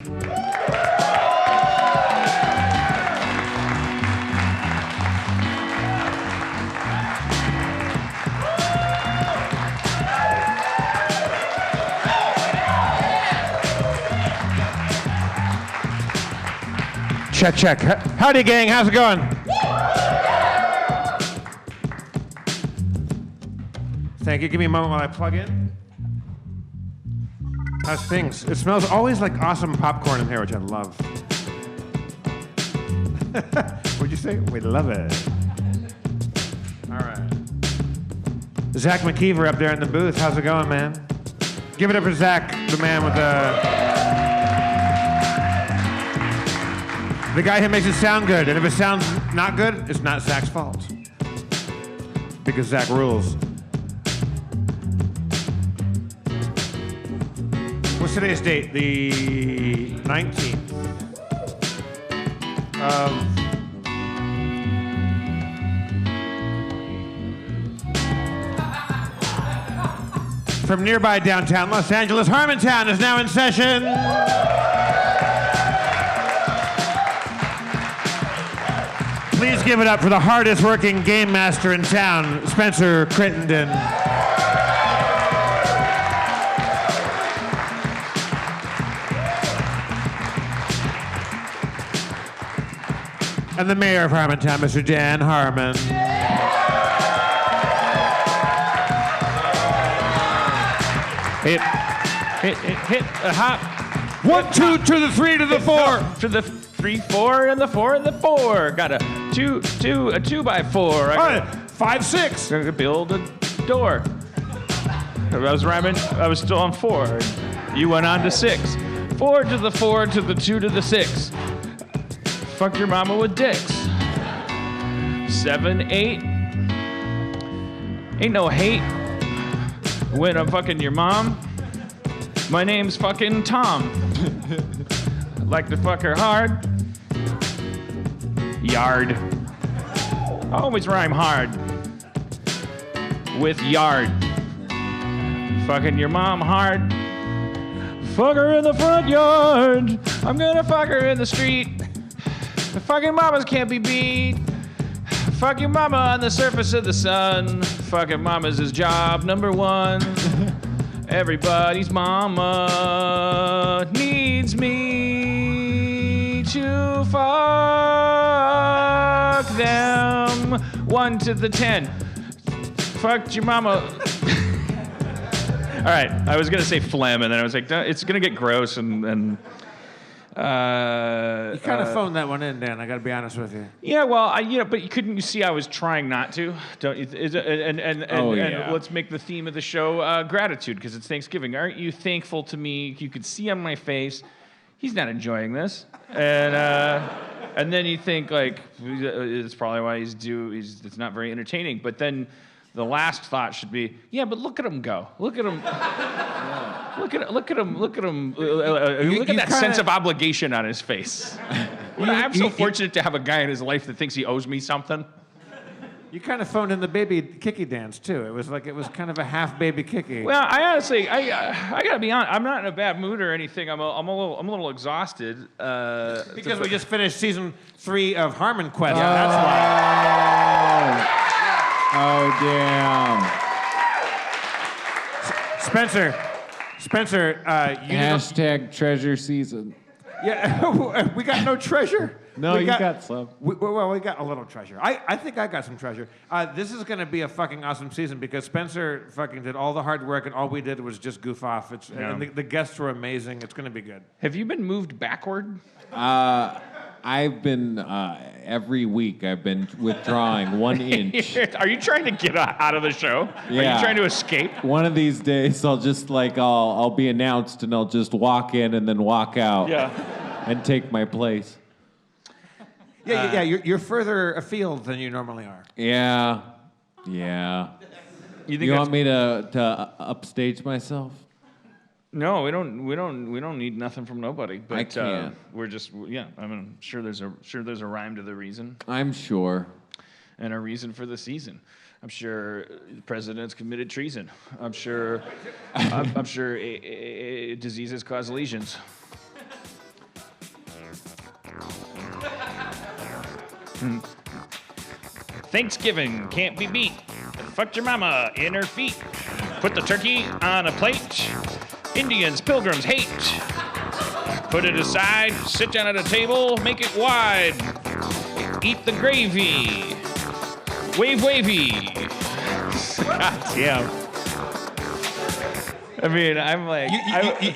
Check, check. Howdy, gang. How's it going? Thank you. Give me a moment while I plug in. How's things? It smells always like awesome popcorn in here, which I love. What'd you say? We love it. All right. Zach McKeever up there in the booth. How's it going, man? Give it up for Zach, the man with the guy who makes it sound good. And if it sounds not good, it's not Zach's fault. Because Zach rules. What's today's date? The 19th of... From nearby downtown Los Angeles, Harmontown is now in session. Please give it up for the hardest working game master in town, Spencer Crittenden. And the mayor of Harmontown, Mr. Dan Harmon. Hit a hop. 1, 2 to the 3 to the 4. To the 3, 4, and the 4, and the 4. Got a 2 by 4. All right, 5, 6. I'm gonna build a door. I was rhyming. I was still on 4. You went on to 6. 4 to the 4 to the 2 to the 6. Fuck your mama with dicks. 7, 8. Ain't no hate when I'm fucking your mom. My name's fucking Tom. Like to fuck her hard. Yard. I always rhyme hard with yard. Fucking your mom hard. Fuck her in the front yard. I'm gonna fuck her in the street. The fucking mamas can't be beat. Fuck your mama on the surface of the sun. Fucking mama's his job number 1. Everybody's mama needs me to fuck them. 1 to the 10. Fucked your mama. All right, I was gonna say phlegm, and then I was like, it's gonna get gross, and You kind of phoned that one in, Dan. I got to be honest with you. Yeah, well, but couldn't you see I was trying not to? Don't you? And let's make the theme of the show gratitude, because it's Thanksgiving. Aren't you thankful to me? You could see on my face, he's not enjoying this, and then you think like it's probably why it's not very entertaining. But then the last thought should be, yeah, but look at him go. Look at him. Look at him. Look at that sense of obligation on his face. I'm so fortunate to have a guy in his life that thinks he owes me something. You kind of phoned in the baby kicky dance too. It was kind of a half baby kicky. Well, I honestly, I gotta be honest. I'm not in a bad mood or anything. I'm a little exhausted. Because we just finished season 3 of Harmon Quest. Yeah. That's why. Oh damn. Spencer, Hashtag treasure season. Yeah, we got no treasure. No, you got some. We got a little treasure. I think I got some treasure. This is going to be a fucking awesome season because Spencer fucking did all the hard work and all we did was just goof off. And the guests were amazing. It's going to be good. Have you been moved backward? I've been, every week, I've been withdrawing 1 inch. Are you trying to get out of the show? Yeah. Are you trying to escape? One of these days, I'll just I'll be announced and I'll just walk in and then walk out. Yeah. And take my place. Yeah. You're further afield than you normally are. Yeah. You want me to upstage myself? No, we don't need nothing from nobody. But I can't. We're just I'm sure there's a rhyme to the reason. I'm sure. And a reason for the season. I'm sure the president's committed treason. I'm sure diseases cause lesions. Thanksgiving can't be beat. Fucked your mama in her feet. Put the turkey on a plate. Indians, pilgrims hate. Put it aside, sit down at a table, make it wide. Eat the gravy. Wave wavy. God damn. I mean, I'm like...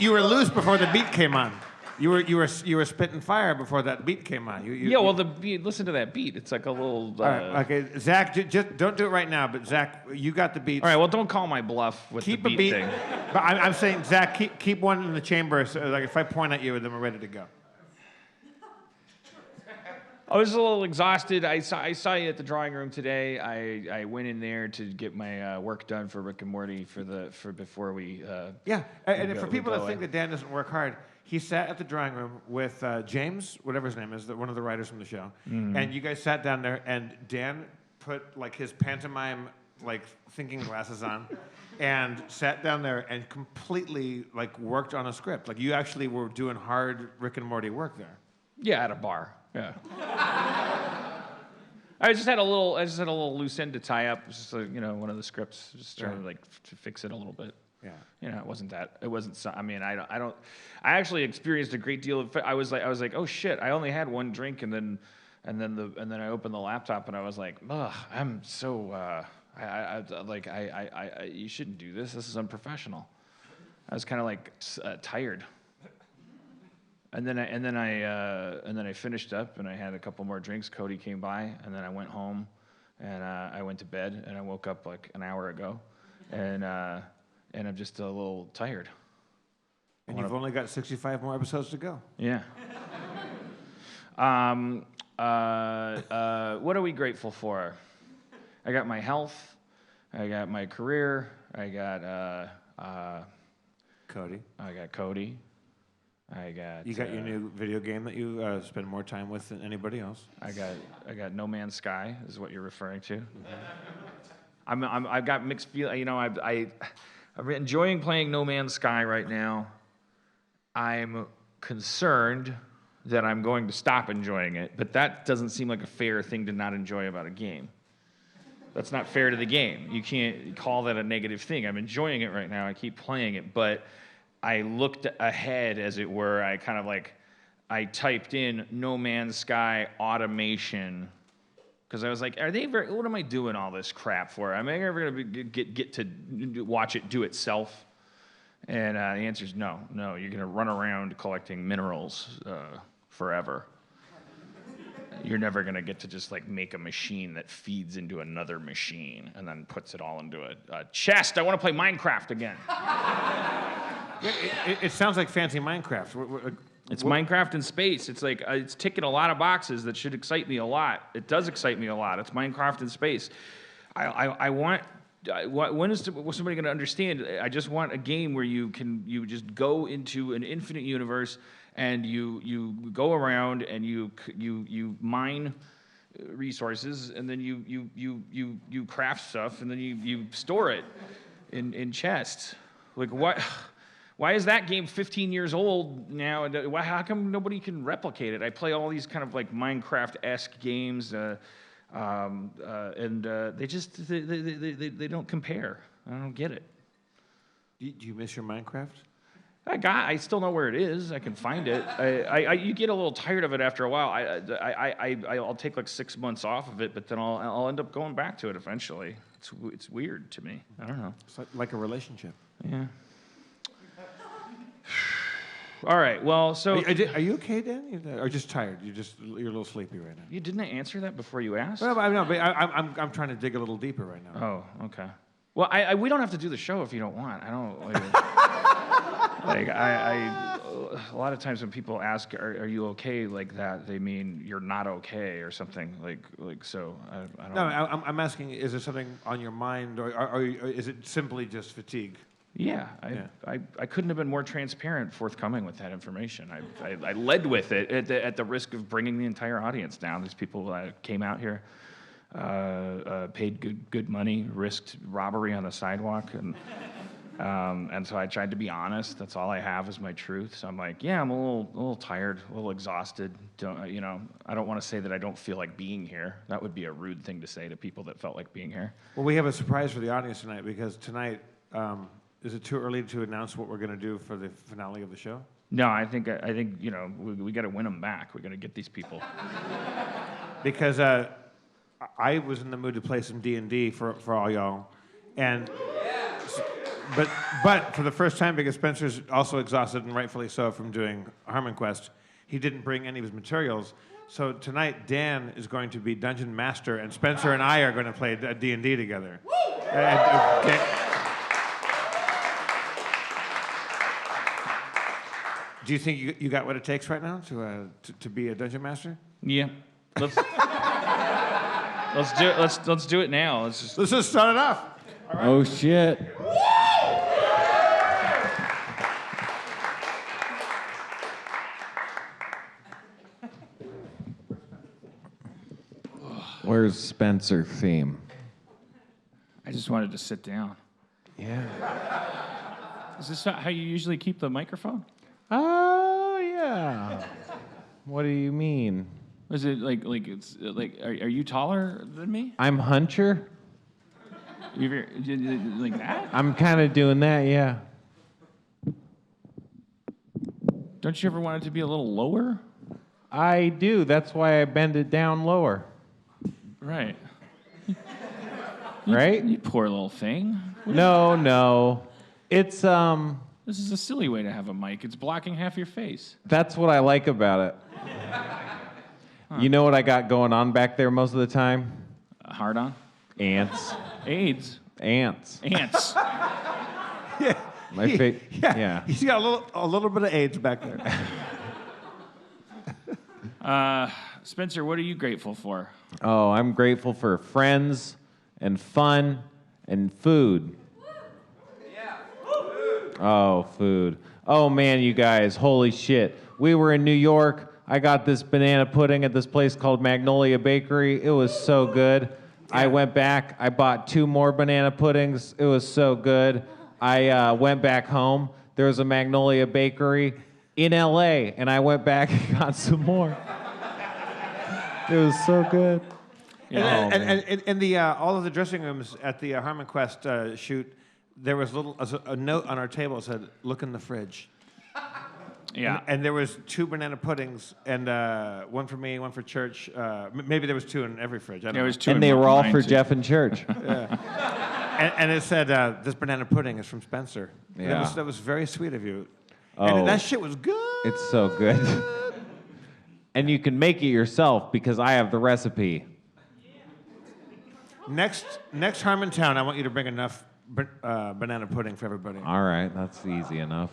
You were loose before the beat came on. You were spitting fire before that beat came on. The beat. Listen to that beat. It's like a little. All right, okay, Zach, just don't do it right now. But Zach, you got the beat. All right. Well, don't call my bluff with keep the beat thing. But I'm saying, Zach, keep one in the chamber. So, like, if I point at you, then we're ready to go. I was a little exhausted. I saw you at the drawing room today. I went in there to get my work done for Rick and Morty for before we. And for people that think that Dan doesn't work hard. He sat at the drawing room with James, whatever his name is, one of the writers from the show, and you guys sat down there, and Dan put like his pantomime like thinking glasses on, and sat down there and completely like worked on a script. Like you actually were doing hard Rick and Morty work there. Yeah, at a bar. Yeah. I just had a little loose end to tie up. Just one of the scripts, just trying to fix it a little bit. Yeah. It wasn't. I mean, I actually experienced a great deal of. I was like, oh shit! I only had one drink, and then I opened the laptop, and I was like, ugh, I'm so. You shouldn't do this. This is unprofessional. I was kind of like tired. And then I finished up, and I had a couple more drinks. Cody came by, and then I went home, and I went to bed, and I woke up like an hour ago, and I'm just a little tired. And you've only got 65 more episodes to go. Yeah. What are we grateful for? I got my health. I got my career. I got Cody. I got Cody. You got your new video game that you spend more time with than anybody else. I got No Man's Sky is what you're referring to. Mm-hmm. I've got mixed feelings. I'm enjoying playing No Man's Sky right now. I'm concerned that I'm going to stop enjoying it, but that doesn't seem like a fair thing to not enjoy about a game. That's not fair to the game. You can't call that a negative thing. I'm enjoying it right now. I keep playing it, but I looked ahead, as it were. I typed in No Man's Sky automation because I was like, what am I doing all this crap for? Am I ever going to get to watch it do itself? And the answer is no. No, you're going to run around collecting minerals forever. You're never going to get to just like make a machine that feeds into another machine and then puts it all into a chest. I want to play Minecraft again. It sounds like fancy Minecraft. It's Minecraft in space. It's like it's ticking a lot of boxes that should excite me a lot. It does excite me a lot. It's Minecraft in space. I want. When is somebody going to understand? I just want a game where you just go into an infinite universe and you go around and you mine resources and then you craft stuff and then you store it in chests. Like what? Why is that game 15 years old now? How come nobody can replicate it? I play all these kind of like Minecraft-esque games, and they don't compare. I don't get it. Do you miss your Minecraft? I still know where it is. I can find it. You get a little tired of it after a while. I'll take like 6 months off of it, but then I'll end up going back to it eventually. It's weird to me. I don't know. It's like a relationship. Yeah. All right. Well, so are you okay, Dan? Or just tired? You're a little sleepy right now. You didn't answer that before you asked? Well, I'm trying to dig a little deeper right now. Oh, okay. Well, we don't have to do the show if you don't want. I don't like. A lot of times when people ask, "Are you okay?" like that, they mean you're not okay or something like so. I don't. No, I'm asking: is there something on your mind, or is it simply just fatigue? Yeah, I couldn't have been more transparent, forthcoming with that information. I led with it at the risk of bringing the entire audience down. These people came out here, paid good money, risked robbery on the sidewalk, and And so I tried to be honest. That's all I have is my truth. So I'm like, yeah, I'm a little tired, a little exhausted. I don't want to say that I don't feel like being here. That would be a rude thing to say to people that felt like being here. Well, we have a surprise for the audience tonight because tonight, is it too early to announce what we're going to do for the finale of the show? No, I think we got to win them back. We got to get these people. Because I was in the mood to play some D&D for all y'all, and but for the first time, because Spencer's also exhausted and rightfully so from doing Harmon Quest, he didn't bring any of his materials. So tonight, Dan is going to be Dungeon Master, and Spencer and I are going to play D&D together. Do you think you got what it takes right now to be a Dungeon Master? Yeah. Let's do it. Let's do it now. Let's just start it off. All right. Oh shit. Where's Spencer theme? I just wanted to sit down. Yeah. Is this how you usually keep the microphone? Oh yeah. What do you mean? Is it like it's like are you taller than me? I'm Huncher. You're like that? I'm kind of doing that, yeah. Don't you ever want it to be a little lower? I do. That's why I bend it down lower. Right. Right? You poor little thing. No. It's This is a silly way to have a mic. It's blocking half your face. That's what I like about it. Huh. You know what I got going on back there most of the time? Hard on? Ants. AIDS. Ants. Ants. Yeah. Yeah. He's got a little bit of AIDS back there. Spencer, what are you grateful for? Oh, I'm grateful for friends and fun and food. Yeah. Oh, food. Oh, man, you guys, holy shit. We were in New York. I got this banana pudding at this place called Magnolia Bakery. It was so good. I went back. I bought 2 more banana puddings. It was so good. I went back home. There was a Magnolia Bakery in L.A., and I went back and got some more. It was so good. Yeah. And in the all of the dressing rooms at the Harmon Quest shoot, there was a note on our table that said, "Look in the fridge." Yeah. And there was 2 banana puddings, and one for me, one for Church. Maybe there was 2 in every fridge. I don't know. There was 2 and they were all for too. Jeff and Church. Yeah. and it said, "This banana pudding is from Spencer." Yeah. That was very sweet of you. Oh, and that shit was good. It's so good. And you can make it yourself because I have the recipe. Next Harmontown, I want you to bring enough banana pudding for everybody. All right, that's easy enough.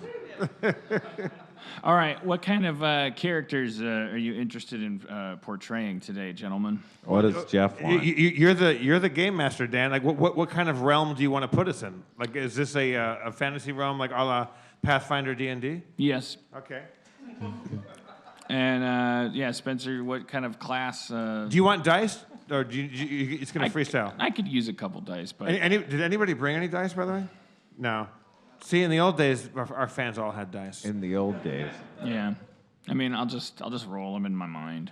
All right, what kind of characters are you interested in portraying today, gentlemen? What does Jeff want? You're the game master, Dan. Like, what kind of realm do you want to put us in? Like, is this a fantasy realm like a la Pathfinder D&D? Yes. Okay. And yeah, Spencer, what kind of class? Do you want dice, or it's going to freestyle? I could use a couple dice, but did anybody bring any dice, by the way? No. See, in the old days, our fans all had dice. In the old days. Yeah, I mean, I'll just roll them in my mind.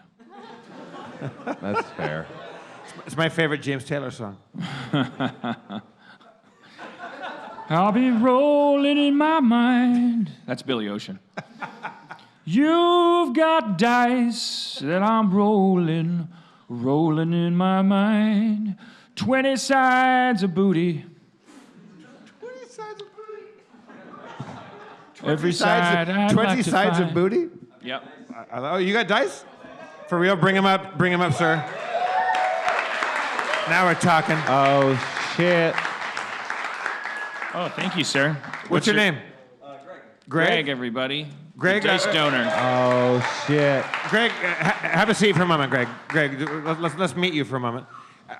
That's fair. It's my favorite James Taylor song. I'll be rolling in my mind. That's Billy Ocean. You've got dice that I'm rolling in my mind. 20 sides of booty. 20 sides of booty? Every side I'd 20 like to sides find. Of booty? Yep. Oh, you got dice? For real? Bring them up, sir. Now we're talking. Oh, shit. Oh, thank you, sir. What's your name? Greg, everybody. Greg, the dice donor. Oh, shit. Greg, have a seat for a moment, Greg. Greg, let's meet you for a moment.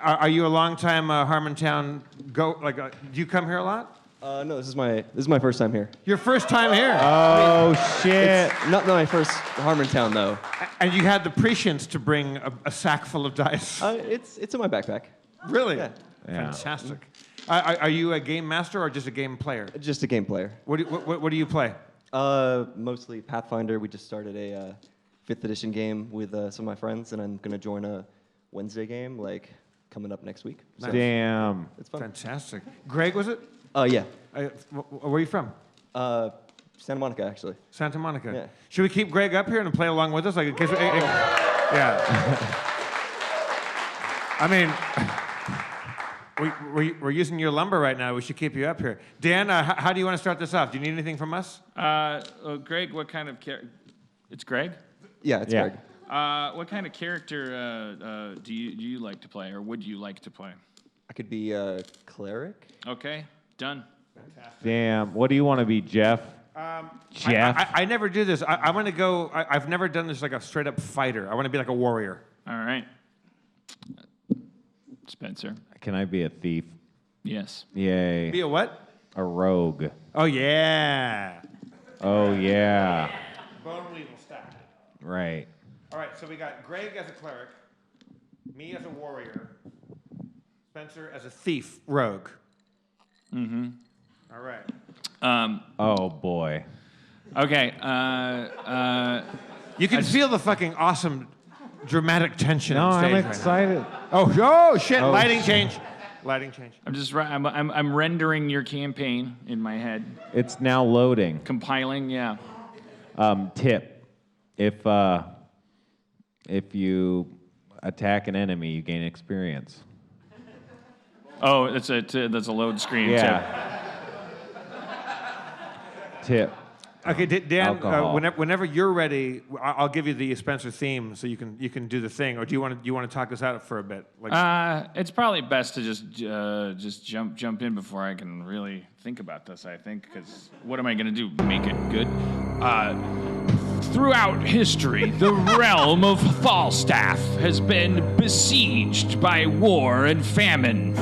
Are you a long-time Harmontown do you come here a lot? No, this is my first time here. Your first time here? Oh, shit. It's not my first Harmontown though. And you had the prescience to bring a sack full of dice. It's in my backpack. Really? Yeah. Fantastic. Are you a game master or just a game player? Just a game player. What do you play? Mostly Pathfinder. We just started a 5th edition game with some of my friends, and I'm going to join a Wednesday game, like, coming up next week. Nice. Damn. It's fun. Fantastic. Greg, was it? Yeah. Where are you from? Santa Monica, actually. Santa Monica. Yeah. Should we keep Greg up here and play along with us? Like, in case yeah. I mean, we're using your lumber right now. We should keep you up here. Dan, how do you want to start this off? Do you need anything from us? Greg, what kind of character? It's Greg? Yeah, it's Greg. What kind of character do you like to play, or would you like to play? I could be a cleric. Okay, done. Fantastic. Damn. What do you want to be, Jeff? Jeff? I never do this. I want to go. I've never done this like a straight up fighter. I want to be like a warrior. All right. Spencer. Can I be a thief? Yes. Yay. Be a what? A rogue. Oh, yeah. Oh, yeah. Bone weevil stack. Right. All right, so we got Greg as a cleric, me as a warrior, Spencer as a thief rogue. Mm-hmm. All right. Oh, boy. Okay. You can feel the fucking awesome dramatic tension No, on stage I'm excited. Right now. Oh, shit. Oh, Lighting change. Lighting change. I'm rendering your campaign in my head. It's now loading. Compiling, yeah. Tip. If you attack an enemy, you gain experience. Oh, that's a load screen. Yeah. Tip. Okay, Dan. Alcohol. Whenever you're ready, I'll give you the Spencer theme, so you can do the thing. Or do you want to talk this out for a bit? Like, it's probably best to just jump in before I can really think about this. I think, because what am I going to do? Make it good? Throughout history, the realm of Falstaff has been besieged by war and famine.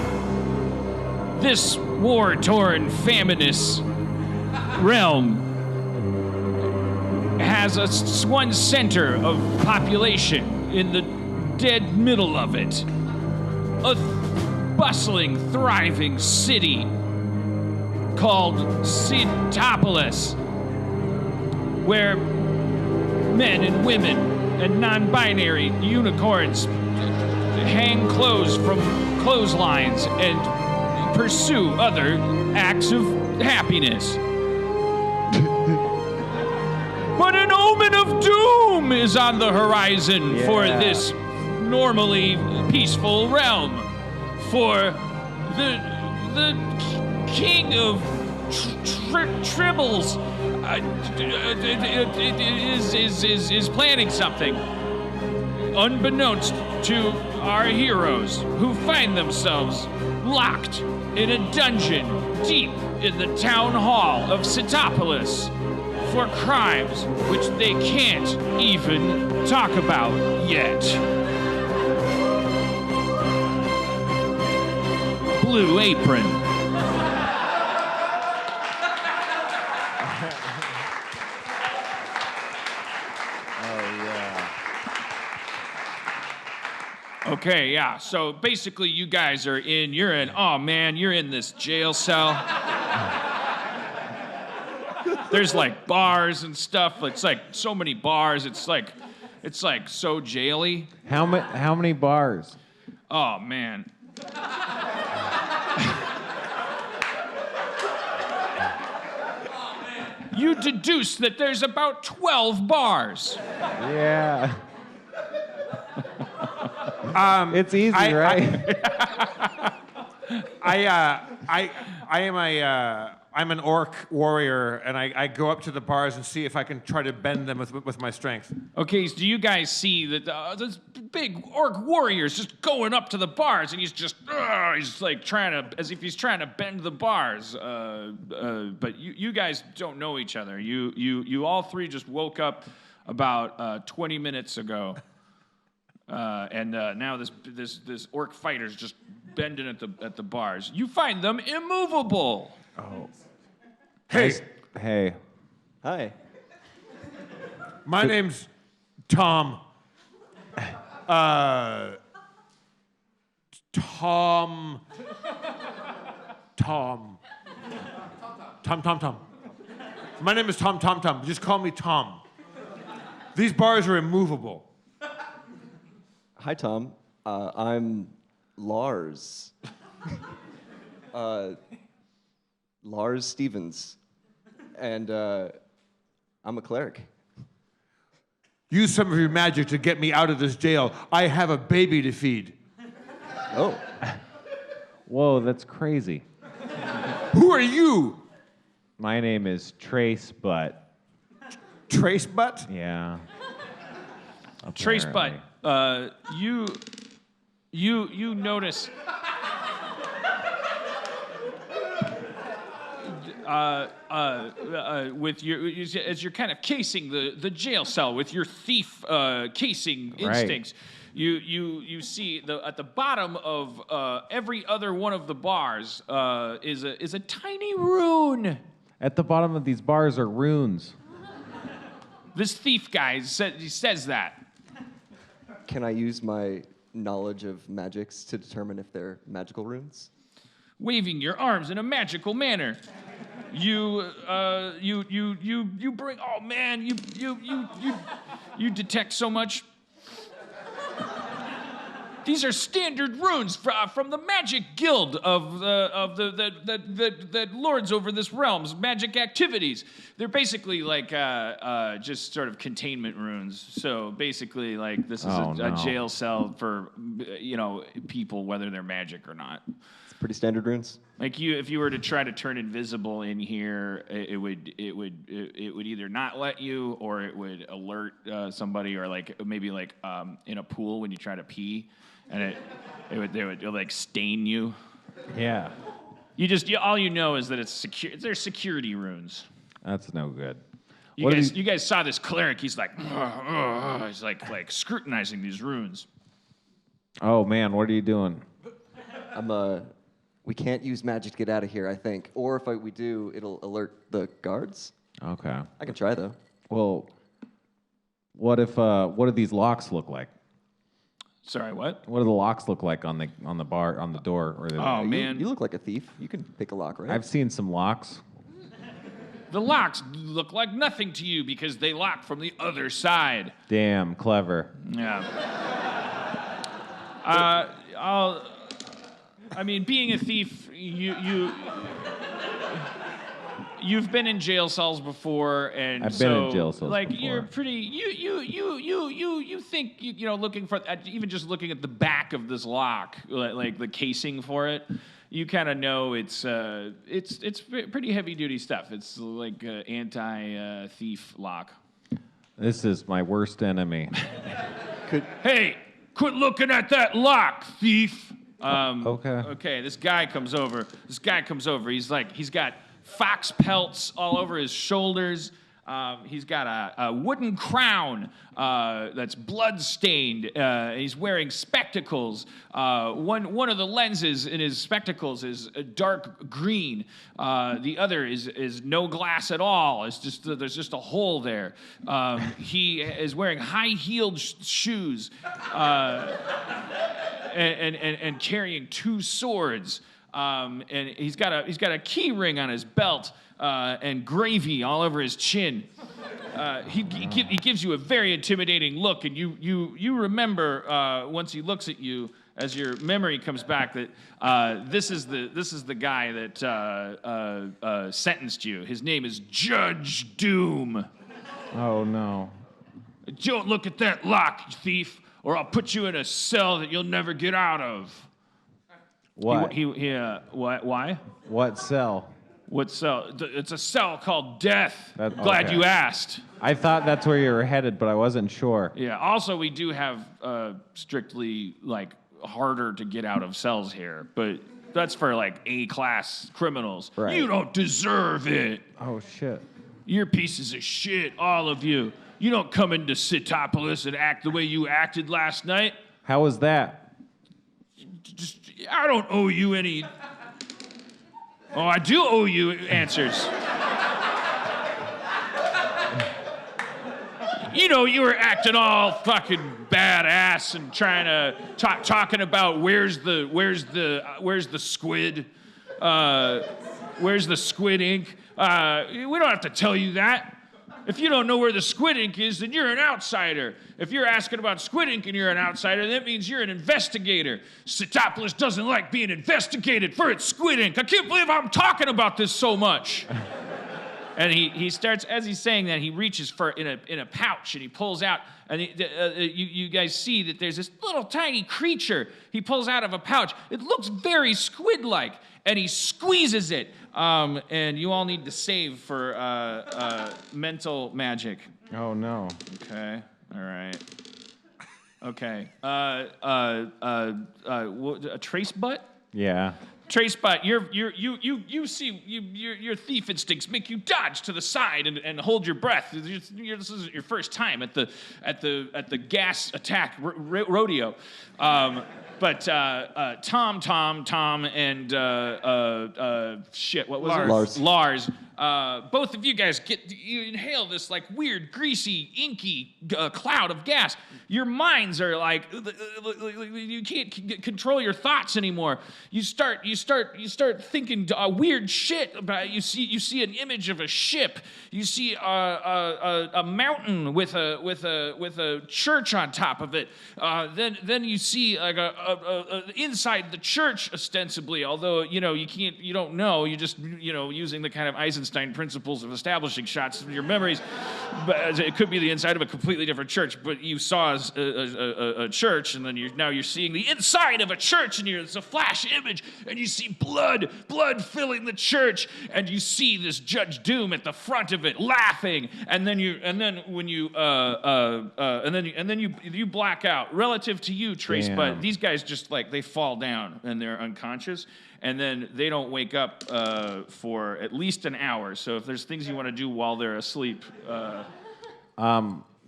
This war-torn, famine-ous realm has one center of population in the dead middle of it. A bustling, thriving city called Citopolis, where men and women and non-binary unicorns hang clothes from clotheslines and pursue other acts of happiness. But an omen of doom is on the horizon for this normally peaceful realm. For the king of tribbles is planning something, unbeknownst to our heroes, who find themselves locked in a dungeon deep in the town hall of Citopolis for crimes which they can't even talk about yet. Blue Apron. Okay, yeah. So basically, you guys you're in this jail cell. There's like bars and stuff. It's like so many bars. It's like so jaily. How many bars? Oh man. You deduce that there's about 12 bars. Yeah. It's easy, right? I'm an orc warrior, and I go up to the bars and see if I can try to bend them with my strength. Okay, so do you guys see that this big orc warrior's just going up to the bars, and he's like as if he's trying to bend the bars. But you guys don't know each other. You all three just woke up about 20 minutes ago. And now this orc fighter's just bending at the bars. You find them immovable. Oh. Hey. Hi. My name's Tom. Tom. Tom. Tom. My name is Tom. Just call me Tom. These bars are immovable. Hi, Tom. I'm Lars. Lars Stevens. And I'm a cleric. Use some of your magic to get me out of this jail. I have a baby to feed. Oh. Whoa, that's crazy. Who are you? My name is Trace Butt. Trace Butt? Yeah. Trace Butt. You notice. With your as you're kind of casing the jail cell with your thief casing instincts, you see at the bottom of every other one of the bars is a tiny rune. At the bottom of these bars are runes. This thief guy says that. Can I use my knowledge of magics to determine if they're magical runes? Waving your arms in a magical manner. You bring. Oh man, you detect so much. These are standard runes from the Magic Guild that lords over this realm's magic activities. They're basically like just sort of containment runes. So basically, like this is a jail cell for people, whether they're magic or not. It's pretty standard runes. Like if you were to try to turn invisible in here, it would either not let you, or it would alert somebody, or maybe in a pool when you try to pee, and it would like stain you. Yeah. All you know is that it's secure. They're security runes. That's no good. You guys saw this cleric. He's like, he's like scrutinizing these runes. Oh man, what are you doing? We can't use magic to get out of here, I think. Or if we do, it'll alert the guards. Okay. I can try, though. Well, what do these locks look like? Sorry, what? What do the locks look like on the door? Man. You look like a thief. You can pick a lock, right? I've seen some locks. The locks look like nothing to you because they lock from the other side. Damn, clever. Yeah. Being a thief, you've been in jail cells before, and I've been in jail cells before. You're pretty. You think looking for even just looking at the back of this lock, like the casing for it, you kind of know it's pretty heavy duty stuff. It's like anti-thief lock. This is my worst enemy. Hey, quit looking at that lock, thief. Okay. Okay, this guy comes over. He's got fox pelts all over his shoulders. He's got a wooden crown that's blood-stained. He's wearing spectacles. One of the lenses in his spectacles is dark green. The other is no glass at all. There's just a hole there. He is wearing high-heeled shoes and carrying two swords. And he's got a key ring on his belt. And gravy all over his chin. He gives you a very intimidating look, and you remember once he looks at you, as your memory comes back, that this is the guy that sentenced you. His name is Judge Doom. Oh no! Don't look at that lock, you thief, or I'll put you in a cell that you'll never get out of. What? Why? What cell? What cell? It's a cell called death. Glad okay. you asked. I thought that's where you were headed, but I wasn't sure. Yeah. Also, we do have strictly harder to get out of cells here, but that's for A-class criminals. Right. You don't deserve it. Oh shit. You're pieces of shit, all of you. You don't come into Citopolis and act the way you acted last night. How was that? I don't owe you any. Oh, I do owe you answers. You were acting all fucking badass and trying to talking about where's the squid. Where's the squid ink? We don't have to tell you that. If you don't know where the squid ink is, then you're an outsider. If you're asking about squid ink and you're an outsider, that means you're an investigator. Sitopoulos doesn't like being investigated for its squid ink. I can't believe I'm talking about this so much. And he starts, as he's saying that, he reaches for in a pouch and he pulls out, and you guys see that there's this little tiny creature he pulls out of a pouch. It looks very squid-like, and he squeezes it. And you all need to save for mental magic. Oh no. Okay. All right. Okay. A trace butt? Yeah. Trace butt, you see your thief instincts make you dodge to the side and hold your breath. This isn't your first time at the gas attack rodeo. But Tom, and what was Lars. Both of you guys you inhale this like weird, greasy, inky cloud of gas. Your minds are like you can't control your thoughts anymore. You start thinking weird shit about. You see an image of a ship. You see a mountain with a church on top of it. Then you see like inside the church ostensibly. Although you don't know. You just using the kind of Eisenstein principles of establishing shots of your memories. But it could be the inside of a completely different church. But you saw a church, and then you're seeing the inside of a church, and it's a flash image, and you see blood filling the church, and you see this Judge Doom at the front of it laughing, and then you black out. Relative to you, Trace, Damn. but these guys just like they fall down and they're unconscious. And then they don't wake up for at least an hour. So if there's things you want to do while they're asleep.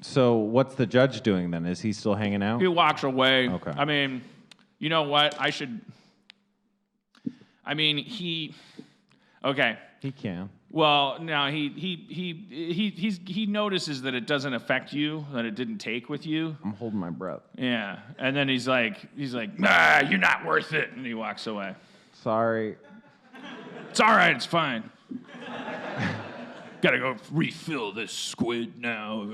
So what's the judge doing then? Is he still hanging out? He walks away. Okay. I mean, you know what? Okay. He can. Well, no, he notices that it doesn't affect you, that it didn't take with you. I'm holding my breath. Yeah. And then he's like, nah, you're not worth it. And he walks away. Sorry. It's all right. It's fine. Gotta go refill this squid now.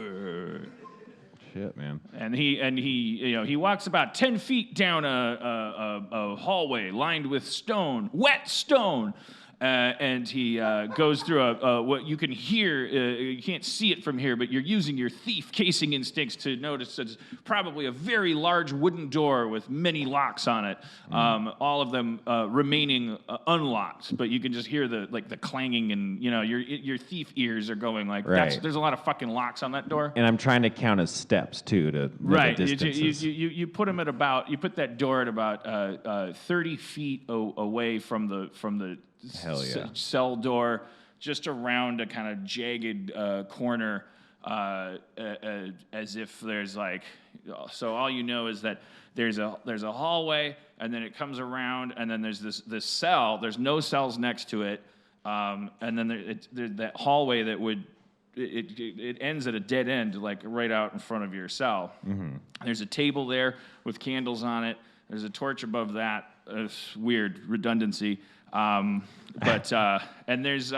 Shit, man. And he walks about 10 feet down a hallway lined with stone, wet stone. And he goes through what you can hear. You can't see it from here, but you're using your thief casing instincts to notice it's probably a very large wooden door with many locks on it. All of them remaining unlocked, but you can just hear the clanging, and your thief ears are going like, right. There's a lot of fucking locks on that door. And I'm trying to count his steps too to right. the distances. You put him you put that door at about 30 feet away from the Hell yeah. cell door, just around a kind of jagged corner, as if there's so all you know is that there's a hallway, and then it comes around, and then there's this cell. There's no cells next to it, and then there's that hallway that would it ends at a dead end, like right out in front of your cell. Mm-hmm. There's a table there with candles on it. There's a torch above that. It's weird redundancy. But and there's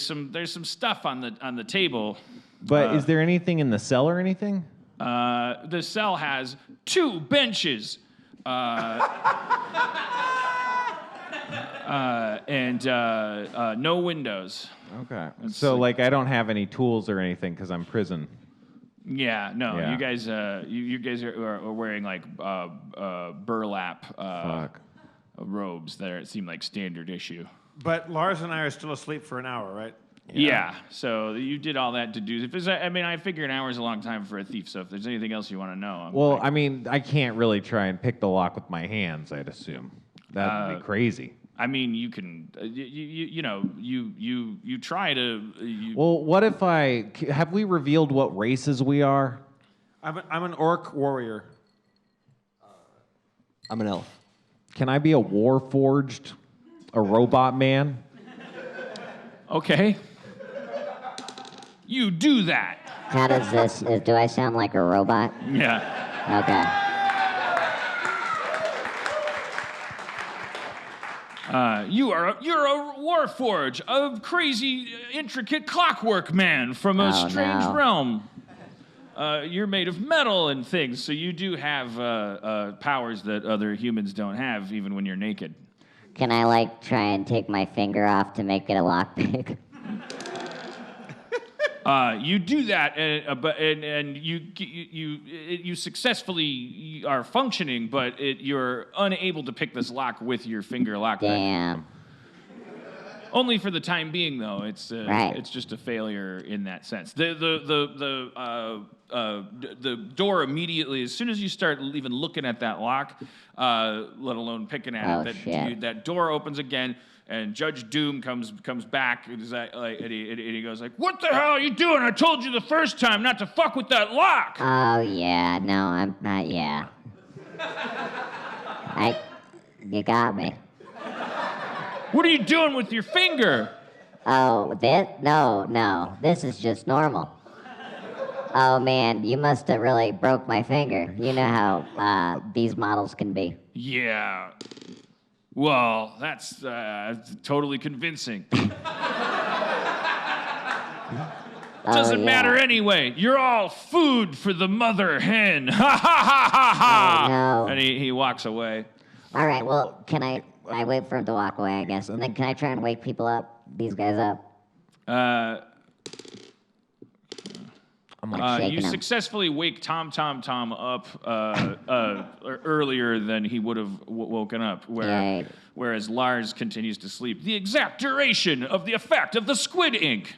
some stuff on the table. But is there anything in the cell or anything? The cell has 2 benches. And no windows. Okay. So I don't have any tools or anything because I'm prison. Yeah, no. Yeah. You guys you guys are wearing burlap robes that seem like standard issue. But Lars and I are still asleep for an hour, right? Yeah. So you did all that to do. I figure an hour is a long time for a thief. So if there's anything else you want to know, I can't really try and pick the lock with my hands. I'd assume that would be crazy. You can, you try to. Well, what if have we revealed what races we are? I'm an orc warrior. I'm an elf. Can I be a warforged, a robot man? Okay. You do that. How does this? Do I sound like a robot? Yeah. Okay. You're a warforge, a crazy, intricate clockwork man from a strange realm. You're made of metal and things, so you do have powers that other humans don't have, even when you're naked. Can I, try and take my finger off to make it a lockpick? You do that, and you successfully are functioning, but you're unable to pick this lock with your finger lockpick. Damn. Only for the time being, though. It's right. It's just a failure in that sense. The door immediately, as soon as you start even looking at that lock, let alone picking at it, that door opens again. And Judge Doom comes back, and he goes like, "What the hell are you doing? I told you the first time not to fuck with that lock." Oh yeah, no, I'm not. Yeah, you got me. What are you doing with your finger? Oh, this? No, this is just normal. Oh man, you must have really broke my finger. You know how these models can be. Yeah. Well, that's totally convincing. Doesn't matter anyway. You're all food for the mother hen. Ha ha ha ha ha. Oh, no. And he walks away. All right. Well, can I wait for him to walk away? I guess, and then can I try and wake people up? These guys up. You successfully wake Tom up earlier than he would have woken up, whereas Lars continues to sleep. The exact duration of the effect of the squid ink.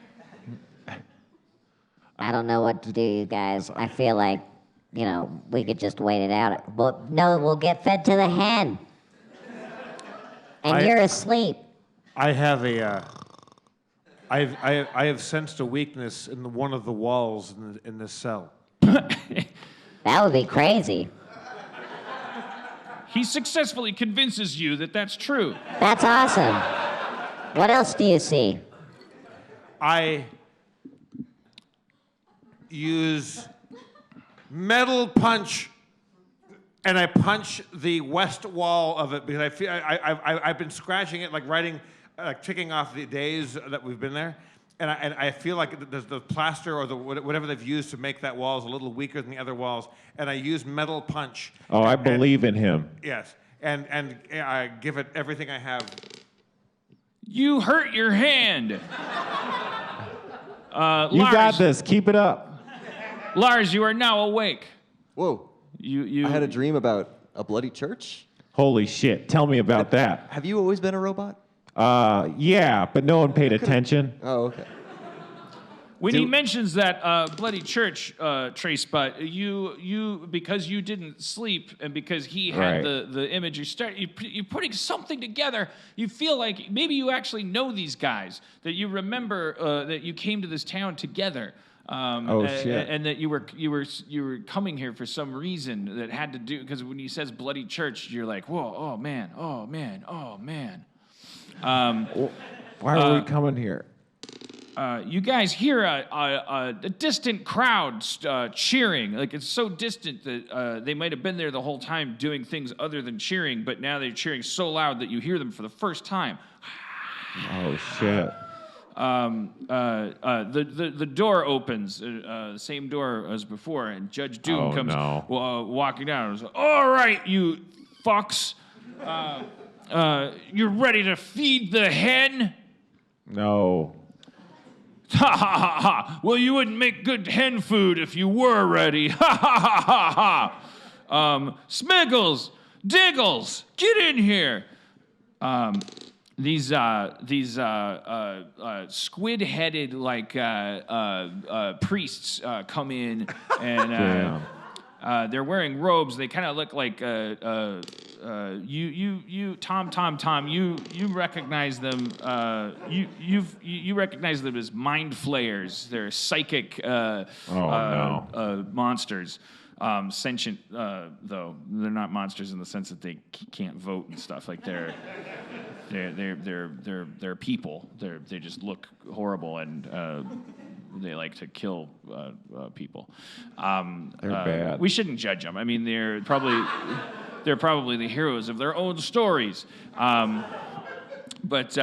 I don't know what to do, you guys. I feel like, we could just wait it out. But no, we'll get fed to the hen. And you're asleep. I have I have sensed a weakness in one of the walls in this cell. That would be crazy. He successfully convinces you that that's true. That's awesome. What else do you see? I use metal punch, and I punch the west wall of it because I feel I've been scratching it, like writing. Ticking off the days that we've been there, and I feel like the plaster or whatever they've used to make that wall is a little weaker than the other walls, and I use metal punch. Oh, I believe in him. Yes, and I give it everything I have. You hurt your hand. You Lars, got this. Keep it up. Lars, you are now awake. Whoa. You. I had a dream about a bloody church. Holy shit. Tell me about that. Have you always been a robot? Yeah, but no one paid attention. Oh, okay. When he mentions that bloody church, Tracepot, you because you didn't sleep and because he had the image, you're putting something together. You feel like maybe you actually know these guys, that you remember that you came to this town together. Shit! And that you were coming here for some reason that had to do, because when he says bloody church, you're like, whoa, oh man. Why are we coming here? You guys hear a distant crowd cheering. Like, it's so distant that they might have been there the whole time doing things other than cheering, but now they're cheering so loud that you hear them for the first time. Oh, shit. The door opens, the same door as before, and Judge Doom comes walking down and says, "All right, you fucks. You're ready to feed the hen?" No. Ha ha ha ha! Well, you wouldn't make good hen food if you were ready. Ha ha ha ha ha! Smiggles, Diggles, get in here. These squid-headed priests come in, and they're wearing robes. They kind of look like Tom. You recognize them. You recognize them as mind flayers. They're psychic monsters. Sentient, though they're not monsters in the sense that they can't vote and stuff. Like they're people. They just look horrible, and they like to kill people. They're bad. We shouldn't judge them. I mean, they're probably the heroes of their own stories. But the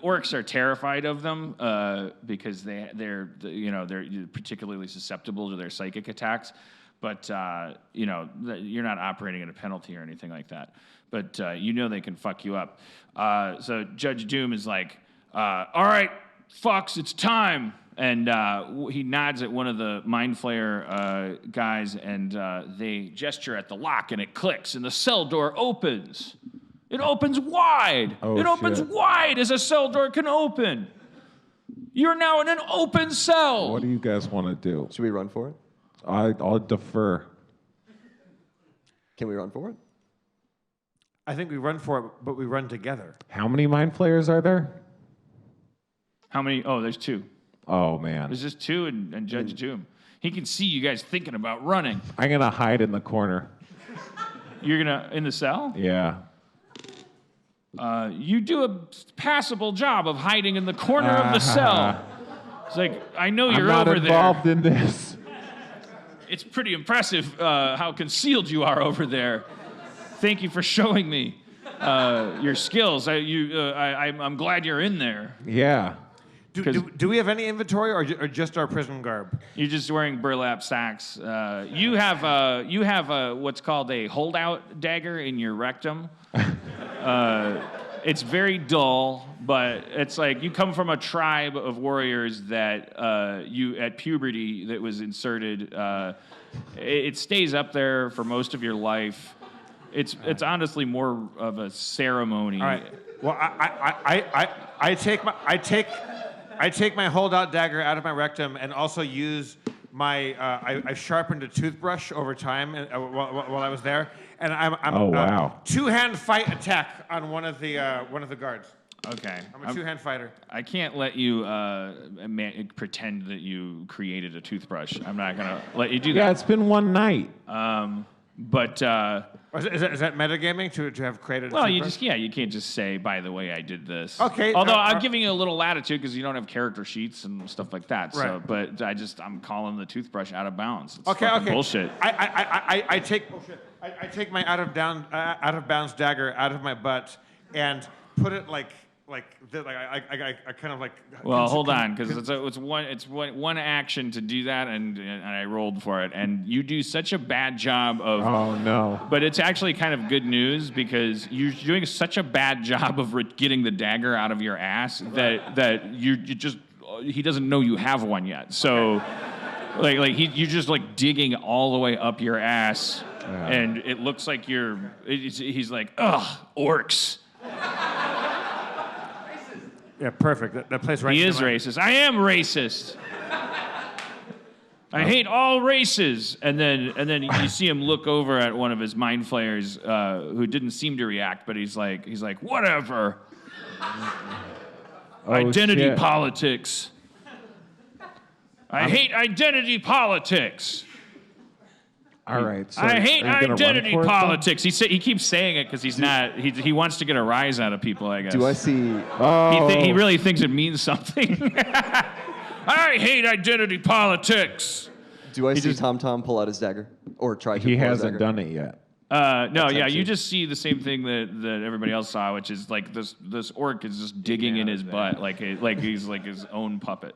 orcs are terrified of them because they're particularly susceptible to their psychic attacks. But you're not operating at a penalty or anything like that. But they can fuck you up. So Judge Doom is like, "All right, fucks, it's time." And he nods at one of the Mind Flayer guys, and they gesture at the lock, and it clicks, and the cell door opens. It opens wide. Opens wide as a cell door can open. You're now in an open cell. What do you guys want to do? Should we run for it? I'll defer. Can we run for it? I think we run for it, but we run together. How many Mind Flayers are there? How many? Oh, there's 2. Oh, man. There's just 2 and Judge Doom. He can see you guys thinking about running. I'm going to hide in the corner. You're going to, in the cell? Yeah. You do a passable job of hiding in the corner of the cell. It's like, I know you're over there. I'm not involved in this. It's pretty impressive how concealed you are over there. Thank you for showing me your skills. I'm glad you're in there. Yeah. Do we have any inventory or just our prison garb? You're just wearing burlap sacks. You have what's called a holdout dagger in your rectum. It's very dull, but it's like you come from a tribe of warriors that you at puberty that was inserted. It stays up there for most of your life. It's honestly more of a ceremony. All right. Well, I take my holdout dagger out of my rectum and also use my I sharpened a toothbrush over time while I was there, and I'm wow. 2-hand fight attack on one of the guards. Okay. I'm a 2-hand fighter. I can't let you pretend that you created a toothbrush. I'm not gonna let you do that. Yeah, it's been one night. But is that metagaming to have created a well, toothbrush? you can't just say, by the way, I did this. Okay. Although I'm giving you a little latitude because you don't have character sheets and stuff like that. Right. So, but I'm calling the toothbrush out of bounds. It's okay. bullshit. I take my out of bounds dagger out of my butt and put it I kind of like. Well, hold on, because it's one action to do that, and I rolled for it, and you do such a bad job of. Oh no! But it's actually kind of good news because you're doing such a bad job of getting the dagger out of your ass that you just he doesn't know you have one yet. So, you're just like digging all the way up your ass, and it looks like he's like, ugh, orcs. Yeah, perfect. That plays right. He is racist. I am racist. I hate all races. And then you see him look over at one of his Mind Flayers who didn't seem to react, but he's like, whatever. Identity shit. politics. I hate identity politics. All right. So I hate identity politics. He keeps saying it because he's not. He wants to get a rise out of people, I guess. Do I see? He really thinks it means something. I hate identity politics. Do I see Tom pull out his dagger or try to? He pull his hasn't dagger? done it yet. No, yeah, you just see the same thing that everybody else saw, which is like this orc is just digging in his butt like he's like his own puppet.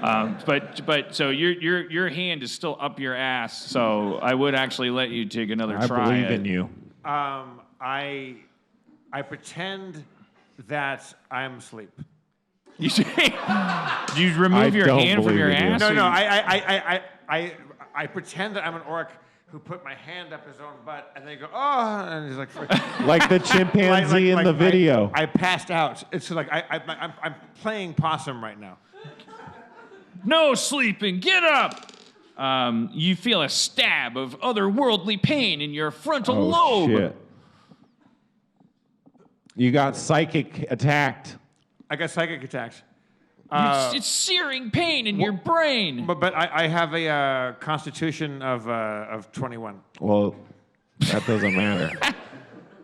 But so your hand is still up your ass, so I would actually let you take another try. I believe in you. I pretend that I'm asleep. You say, do you remove your hand from your ass? No. I pretend that I'm an orc who put my hand up his own butt, and they go, oh, and he's like, like the chimpanzee in the video. I passed out. It's like I'm playing possum right now. No sleeping, get up! You feel a stab of otherworldly pain in your frontal lobe. Shit. You got psychic attacked. I got psychic attacks. It's searing pain in your brain. But I have a constitution of 21. Well, that doesn't matter.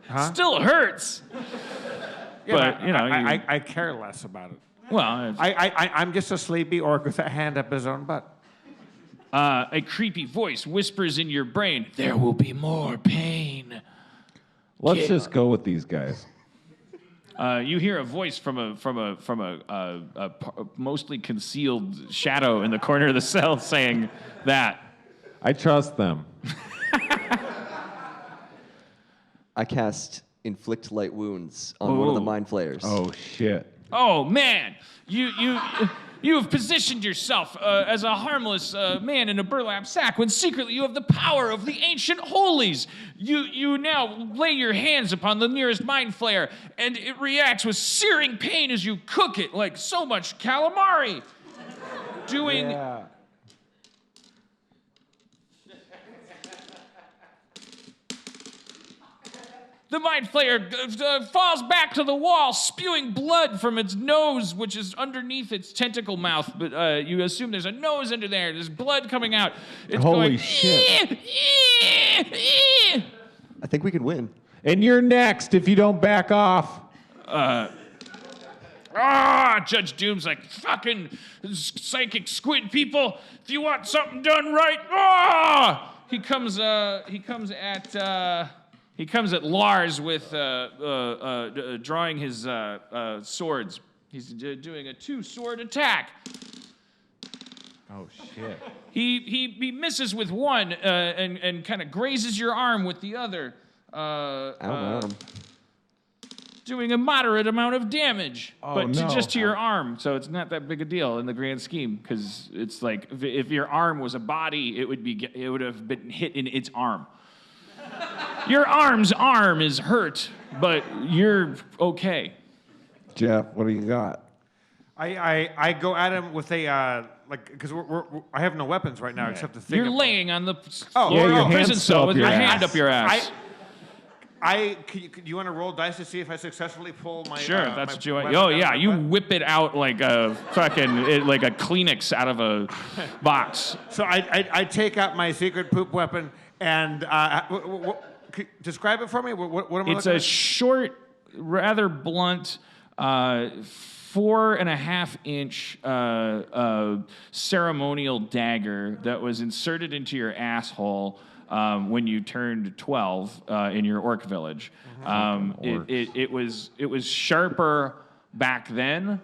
Huh? Still hurts. Yeah, but I care less about it. Well, I'm just a sleepy orc with a hand up his own butt. A creepy voice whispers in your brain, "There will be more pain." Let's just go with these guys. You hear a voice from a mostly concealed shadow in the corner of the cell saying that. I trust them. I cast Inflict Light Wounds on one of the Mind Flayers. Oh, shit. Oh, man. You have positioned yourself as a harmless man in a burlap sack when secretly you have the power of the ancient holies. You now lay your hands upon the nearest mind flayer, and it reacts with searing pain as you cook it, like so much calamari. Doing... Yeah. The mind flayer falls back to the wall, spewing blood from its nose, which is underneath its tentacle mouth. But you assume there's a nose under there. There's blood coming out. It's Holy going, shit. I think we could win. And you're next if you don't back off. Judge Doom's like, fucking psychic squid people. If you want something done right, He comes at Lars with drawing his swords. He's doing a 2-sword attack. Oh, shit. He misses with one and kind of grazes your arm with the other. Doing a moderate amount of damage, just to your arm. So it's not that big a deal in the grand scheme, because it's like if your arm was a body, it would have been hit in its arm. Your arm's arm is hurt, but you're okay. Jeff, what do you got? I go at him with a because I have no weapons right now except the thing. You're laying on the your prison hand's cell up with your your ass. hand up your ass. Do you want to roll dice to see if I successfully pull my? Sure, that's my what you want. weapon Oh out yeah, of my you butt? whip it out like a fucking like a Kleenex out of a box. So I take out my secret poop weapon and describe it for me. What am I It's looking a at? short, rather blunt, 4.5-inch ceremonial dagger that was inserted into your asshole when you turned 12 in your orc village. It was sharper back then,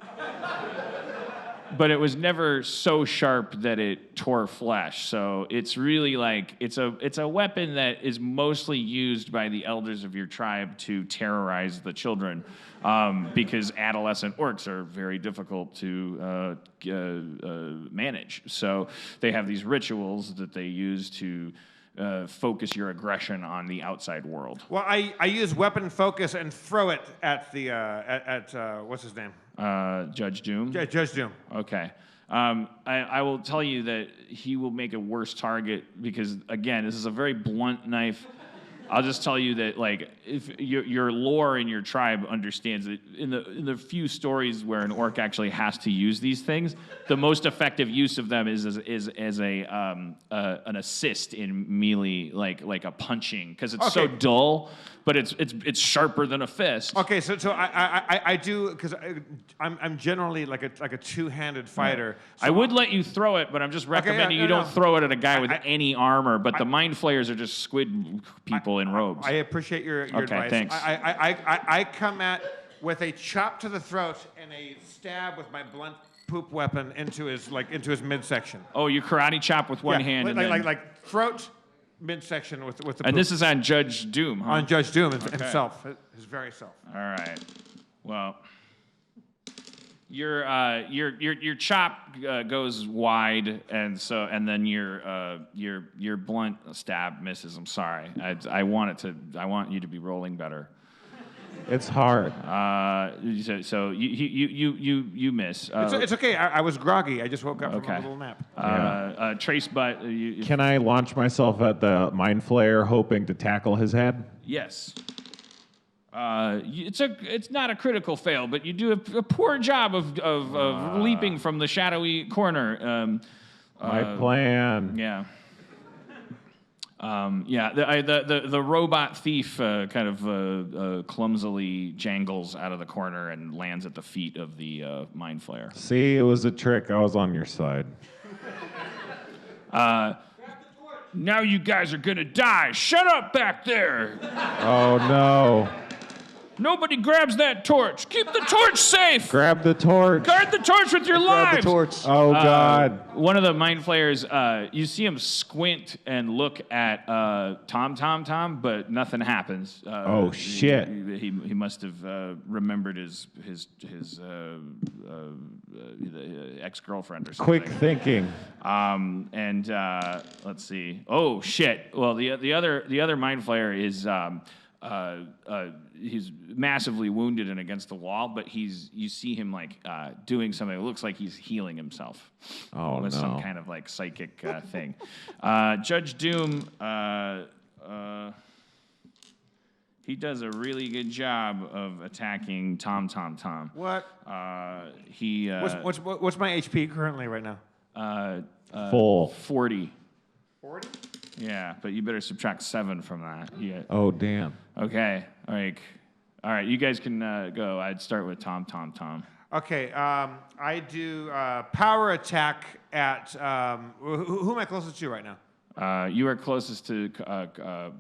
but it was never so sharp that it tore flesh. So it's really like it's a weapon that is mostly used by the elders of your tribe to terrorize the children, because adolescent orcs are very difficult to manage. So they have these rituals that they use to focus your aggression on the outside world. Well, I use weapon focus and throw it at the what's his name? Judge Doom? Judge Doom. Okay. I will tell you that he will make a worse target because, again, this is a very blunt knife. I'll just tell you that, like, if your lore in your tribe understands that in the few stories where an orc actually has to use these things, the most effective use of them is as an assist in melee, like a punching, because it's so dull, but it's sharper than a fist. Okay, so I do, because I'm generally like a two-handed fighter. So I would let you throw it, but I'm just recommending you don't throw it at a guy with any armor. But the mind flayers are just squid people in robes. I appreciate your advice. Thanks. I come at with a chop to the throat and a stab with my blunt poop weapon into his midsection. Oh, you karate chop with one hand, like throat, midsection with the. And poop. this is on Judge Doom, huh? On Judge Doom himself, his very self. All right. Well, your chop goes wide, and then your blunt stab misses. I'm sorry. I want you to be rolling better. It's hard. So you miss. It's okay. I was groggy. I just woke up from a little nap. Trace butt. Can I launch myself at the mind flayer, hoping to tackle his head? Yes. It's not a critical fail, but you do a poor job of leaping from the shadowy corner. My plan. Yeah. The robot thief kind of clumsily jangles out of the corner and lands at the feet of the mind flayer. See, it was a trick. I was on your side. Now you guys are gonna die. Shut up back there. Oh, no. Nobody grabs that torch. Keep the torch safe. Grab the torch. Guard the torch with your lives. Grab the torch. Oh, God. One of the mind flayers, you see him squint and look at Tom, but nothing happens. Oh, shit. He must have remembered his ex-girlfriend or something. Quick thinking. Let's see. Oh shit. Well, the other mind flayer is he's massively wounded and against the wall, but you see him like doing something. It looks like he's healing himself. Oh, with no. some kind of like psychic thing. Judge Doom. He does a really good job of attacking Tom. What? He. What's my HP currently right now? Full. 40. 40? Yeah, but you better subtract 7 from that. Yeah. Oh, damn. Okay. All right. You guys can go. I'd start with Tom. Okay. I do power attack at. Who am I closest to right now? You are closest to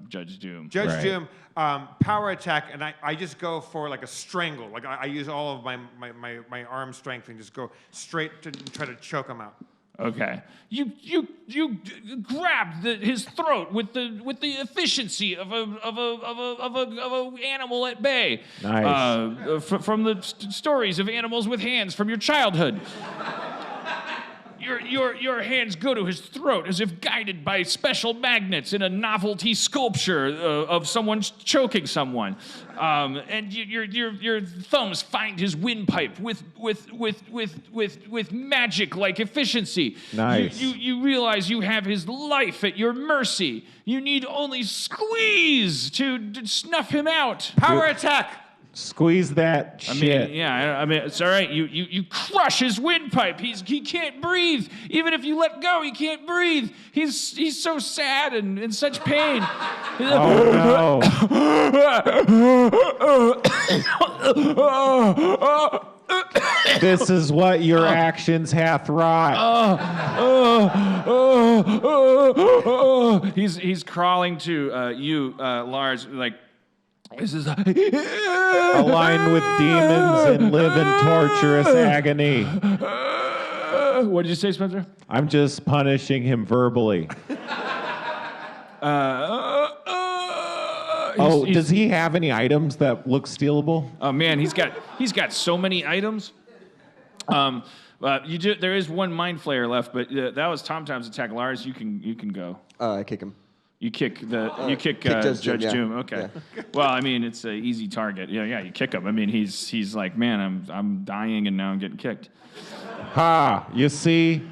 Judge Doom. Judge Doom, power attack, and I just go for like a strangle. Like I use all of my arm strength and just go straight to try to choke him out. Okay. You grabbed his throat with the efficiency of a animal at bay. Nice. From the stories of animals with hands from your childhood. Your hands go to his throat as if guided by special magnets in a novelty sculpture of someone choking someone, and your thumbs find his windpipe with magic-like efficiency. Nice. You realize you have his life at your mercy. You need only squeeze to snuff him out. Power attack. Squeeze that shit. I mean, it's all right. You crush his windpipe. He can't breathe. Even if you let go, he can't breathe. He's so sad and in such pain. Oh, no. This is what your actions hath wrought. He's crawling to you, Lars, like, this is aligned with demons and live in torturous agony. What did you say, Spencer? I'm just punishing him verbally. Does he have any items that look stealable? Oh man, he's got so many items. There is one mind flayer left, but that was Tom's attack. Lars, you can go. I kick him. You kick Judge Doom. Okay. Yeah. Well, I mean, it's an easy target. Yeah. You kick him. I mean, he's like, man, I'm dying and now I'm getting kicked. Ha! You see?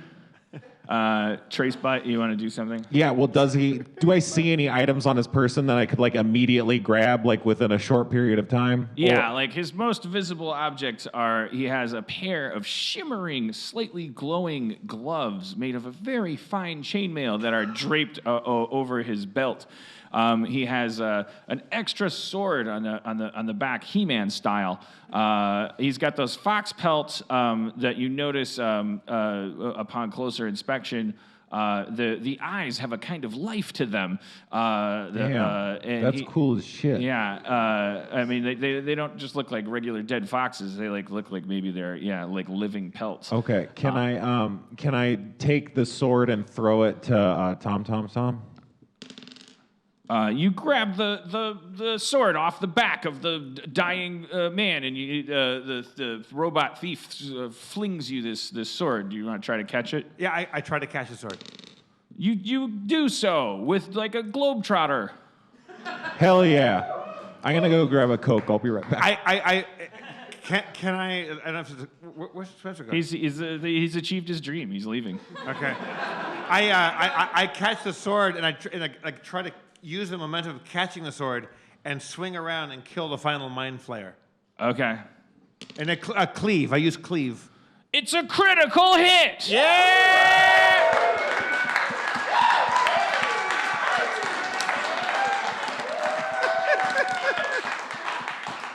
Trace bite. You want to do something? Yeah. Well, do I see any items on his person that I could like immediately grab like within a short period of time? Yeah. Like his most visible objects are he has a pair of shimmering, slightly glowing gloves made of a very fine chainmail that are draped over his belt. He has an extra sword on the back, He-Man style. He's got those fox pelts that you notice upon closer inspection. The eyes have a kind of life to them. That's cool as shit. Yeah, I mean they don't just look like regular dead foxes. They look like maybe they're like living pelts. Okay, can I take the sword and throw it to Tom? You grab the sword off the back of the dying man, and the robot thief flings you this sword. Do you want to try to catch it? Yeah, I try to catch the sword. You do so with like a globetrotter. Hell yeah! I'm gonna go grab a Coke. I'll be right back. Can I don't know if where's Spencer going? He's achieved his dream. He's leaving. Okay. I catch the sword and I try to use the momentum of catching the sword and swing around and kill the final mind flayer. Okay. And a cleave. I use cleave. It's a critical hit! Yeah!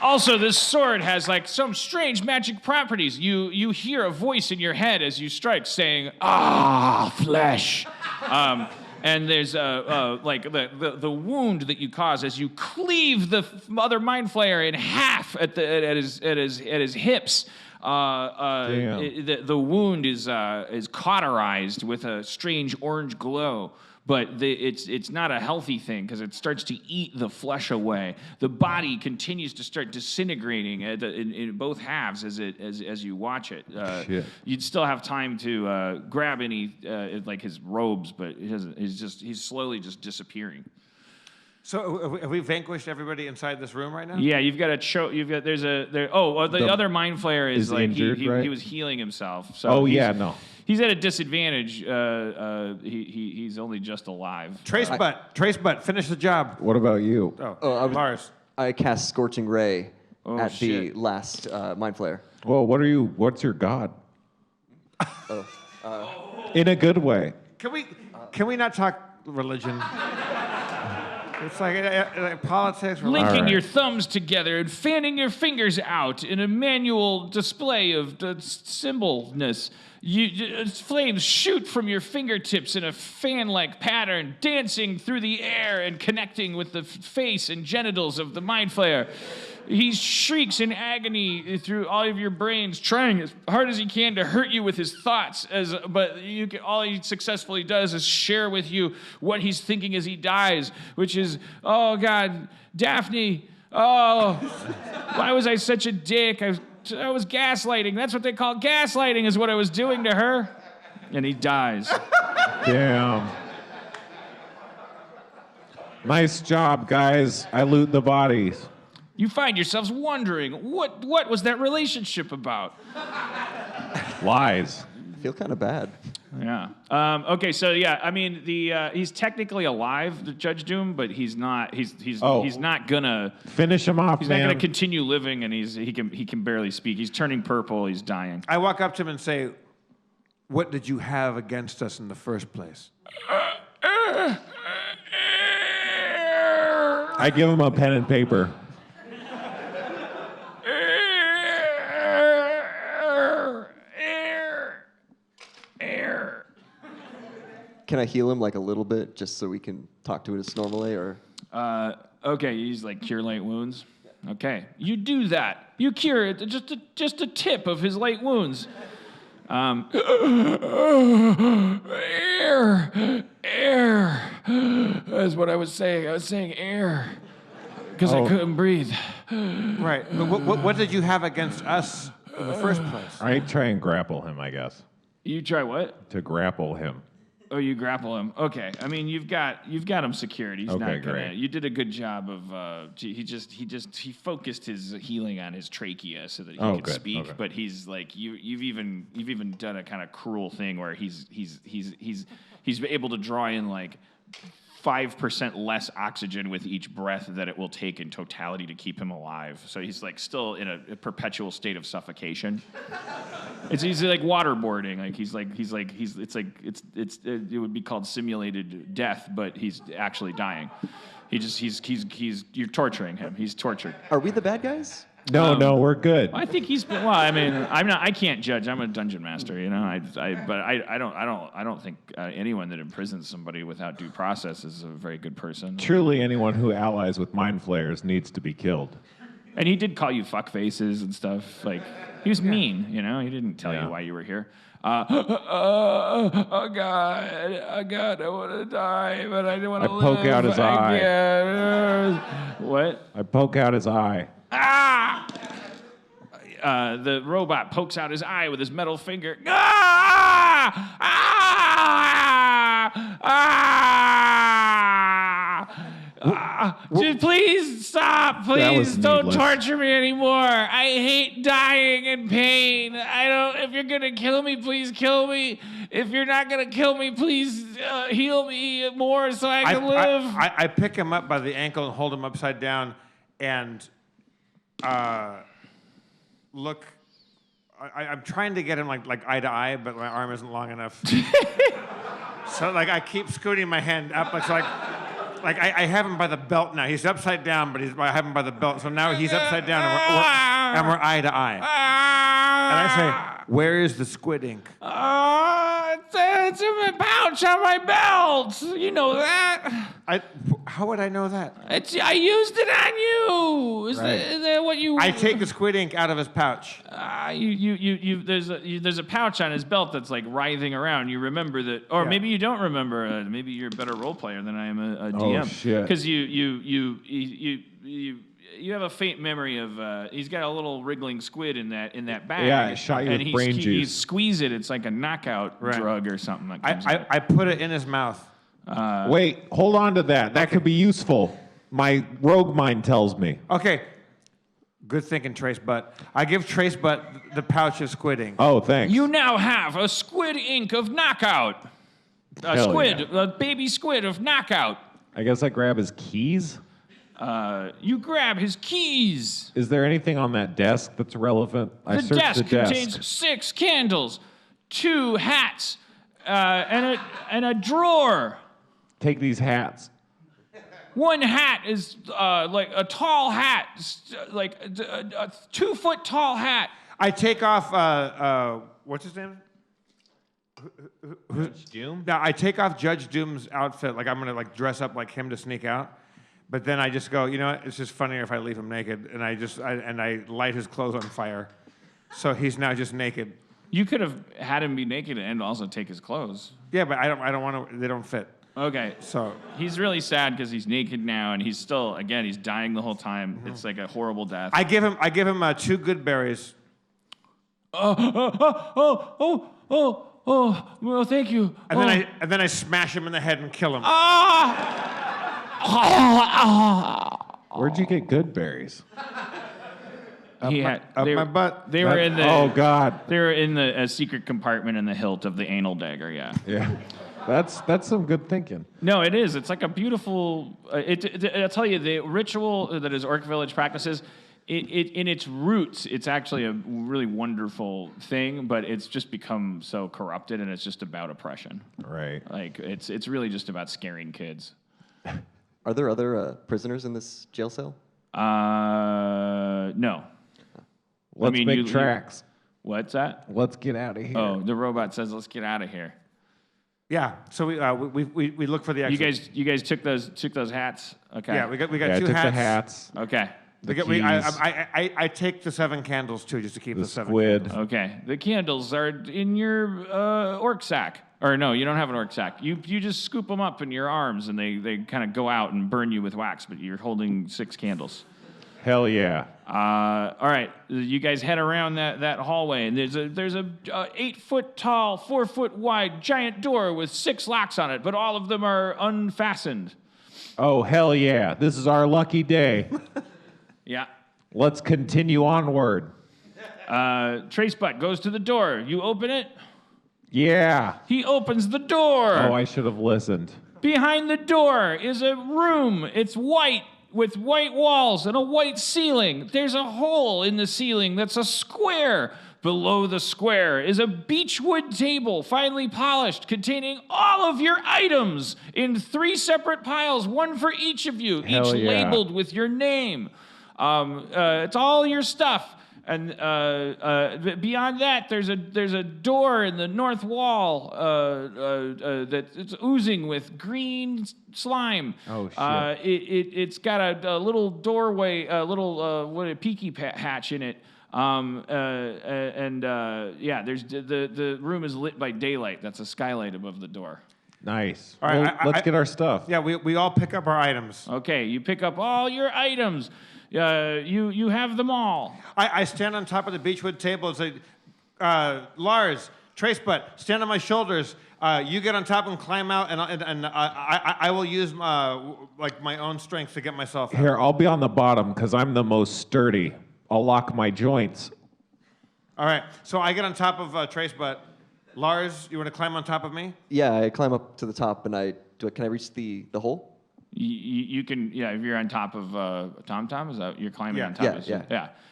Also, this sword has like some strange magic properties. You hear a voice in your head as you strike saying, "Ah, flesh." And there's like the wound that you cause as you cleave the other mind flayer in half at his hips. The wound is cauterized with a strange orange glow. But it's not a healthy thing because it starts to eat the flesh away. The body continues to start disintegrating in both halves as you watch it. You'd still have time to grab any like his robes, but he's slowly just disappearing. So have we vanquished everybody inside this room right now? Yeah, you've got a the other mind flayer is like injured, he was healing himself. So he's at a disadvantage. He's only just alive. Trace butt, finish the job. What about you? Lars. I cast Scorching Ray at the last Mind Flayer. Well, what's your god? In a good way. Can we not talk religion? It's like politics. Linking your thumbs together and fanning your fingers out in a manual display of symbolness. Flames shoot from your fingertips in a fan-like pattern, dancing through the air and connecting with the face and genitals of the Mind Flayer. He shrieks in agony through all of your brains, trying as hard as he can to hurt you with his thoughts. But all he successfully does is share with you what he's thinking as he dies, which is, oh, God, Daphne, oh, why was I such a dick? I was gaslighting. That's what they call gaslighting, is what I was doing to her. And he dies. Damn. Nice job, guys. I loot the bodies. You find yourselves wondering, what was that relationship about? Lies. I feel kind of bad. Yeah. Okay. So yeah, I mean, he's technically alive, the Judge Doom, but he's not. He's not gonna finish him off. He's not gonna continue living, and he can barely speak. He's turning purple. He's dying. I walk up to him and say, "What did you have against us in the first place?" I give him a pen and paper. Can I heal him like a little bit just so we can talk to it as normally, or? Okay, he's like cure light wounds. Okay, you do that. You cure it, just a tip of his light wounds. Air. That's what I was saying. I was saying air because I couldn't breathe. Right. But what did you have against us in the first place? I try and grapple him, I guess. You try what? To grapple him. Oh, you grapple him. Okay. I mean, you've got him secured. He's not gonna. Great. You did a good job of. He focused his healing on his trachea so that he could speak. Okay. But he's like you've even done a kind of cruel thing where he's able to draw in like 5% less oxygen with each breath that it will take in totality to keep him alive. So he's like still in a perpetual state of suffocation. He's like waterboarding. It would be called simulated death, but he's actually dying. You're torturing him. He's tortured. Are we the bad guys? No, we're good. I think he's been. Well, I mean, I'm not. I can't judge. I'm a dungeon master, you know. But I don't think anyone that imprisons somebody without due process is a very good person. Truly, anyone who allies with mind flayers needs to be killed. And he did call you fuck faces and stuff. Like he was mean, you know. He didn't tell you why you were here. Oh God, I want to die, but I don't want to live. I poke out his eye. What? I poke out his eye. Ah! The robot pokes out his eye with his metal finger. Ah! Ah! Ah! Please stop. Please don't torture me anymore. I hate dying in pain. If you're gonna kill me, please kill me. If you're not gonna kill me, please heal me more so I can live. I pick him up by the ankle and hold him upside down and look. I'm trying to get him like eye to eye, but my arm isn't long enough. So like I keep scooting my hand up. It's like I have him by the belt now. He's upside down, but I have him by the belt. So now he's upside down, and we're eye to eye. And I say, "Where is the squid ink?" It's about pouch on my belt. You know that. How would I know that? I used it on you. Is that what you? I take the squid ink out of his pouch. There's a pouch on his belt that's like writhing around. You remember that, or maybe you don't remember. Maybe you're a better role player than I am a DM. Oh shit! Because you have a faint memory of he's got a little wriggling squid in that bag. Yeah, I shot you with brain juice. He squeeze it. It's like a knockout drug or something. That comes out. I put it in his mouth. Wait, hold on to that. That could be useful. My rogue mind tells me. Okay. Good thinking, Trace Butt. I give Trace Butt the pouch of squid ink. Oh, thanks. You now have a squid ink of knockout. A baby squid of knockout. I guess I grab his keys. You grab his keys. Is there anything on that desk that's relevant? The desk contains 6 candles, 2 hats, and a drawer. Take these hats. One hat is like a tall hat, like a 2-foot tall hat. I take off, what's his name? Judge Doom? No, I take off Judge Doom's outfit. Like I'm going to like dress up like him to sneak out. But then I just go, you know what? It's just funnier if I leave him naked. And I light his clothes on fire. So he's now just naked. You could have had him be naked and also take his clothes. Yeah, but I don't want to, they don't fit. Okay, so he's really sad because he's naked now, and he's still, again, he's dying the whole time. Mm-hmm. It's like a horrible death. I give him 2 good berries. Well, thank you. And then I smash him in the head and kill him. Where'd you get good berries? Up my butt. They were in the. Oh God. They were in the secret compartment in the hilt of the anal dagger. Yeah. Yeah. That's some good thinking. No, it is. It's like a beautiful. I'll tell you, the ritual that is Orc Village practices. In its roots, it's actually a really wonderful thing, but it's just become so corrupted, and it's just about oppression. Right. Like it's really just about scaring kids. Are there other prisoners in this jail cell? No. Let's make tracks. What's that? Let's get out of here. Oh, the robot says, "Let's get out of here." Yeah. So we look for the exit. You guys took those hats. Okay. Yeah, we got 2 I took hats. the hats. Okay. I take the 7 candles too, just to keep the 7 squid. candles. Okay. The candles are in your orc sack. Or no, you don't have an orc sack. You just scoop them up in your arms, and they kind of go out and burn you with wax. But you're holding 6 candles. Hell yeah. All right, you guys head around that hallway, and there's a 8-foot tall, 4-foot wide giant door with 6 locks on it, but all of them are unfastened. Oh hell yeah! This is our lucky day. Yeah. Let's continue onward. Trace Butt goes to the door. You open it. Yeah. He opens the door. Oh, I should have listened. Behind the door is a room. It's white, with white walls and a white ceiling. There's a hole in the ceiling that's a square. Below the square is a beechwood table, finely polished, containing all of your items in 3 separate piles, one for each of you, Hell each yeah. labeled with your name. It's all your stuff. And beyond that, there's a door in the north wall that's oozing with green slime. Oh shit! It's got a little doorway, a little peeky hatch in it. There's the room is lit by daylight. That's a skylight above the door. Nice. All right, well, let's get our stuff. Yeah, we all pick up our items. Okay, you pick up all your items. You have them all. I stand on top of the beechwood table and say, Lars, Trace Butt, stand on my shoulders. You get on top and climb out, and I will use my own strength to get myself out. Here, I'll be on the bottom because I'm the most sturdy. I'll lock my joints. All right, so I get on top of Trace Butt. Lars, you want to climb on top of me? Yeah, I climb up to the top, and can I reach the hole? You can, if you're on top of Tom, is that you're climbing on top of it?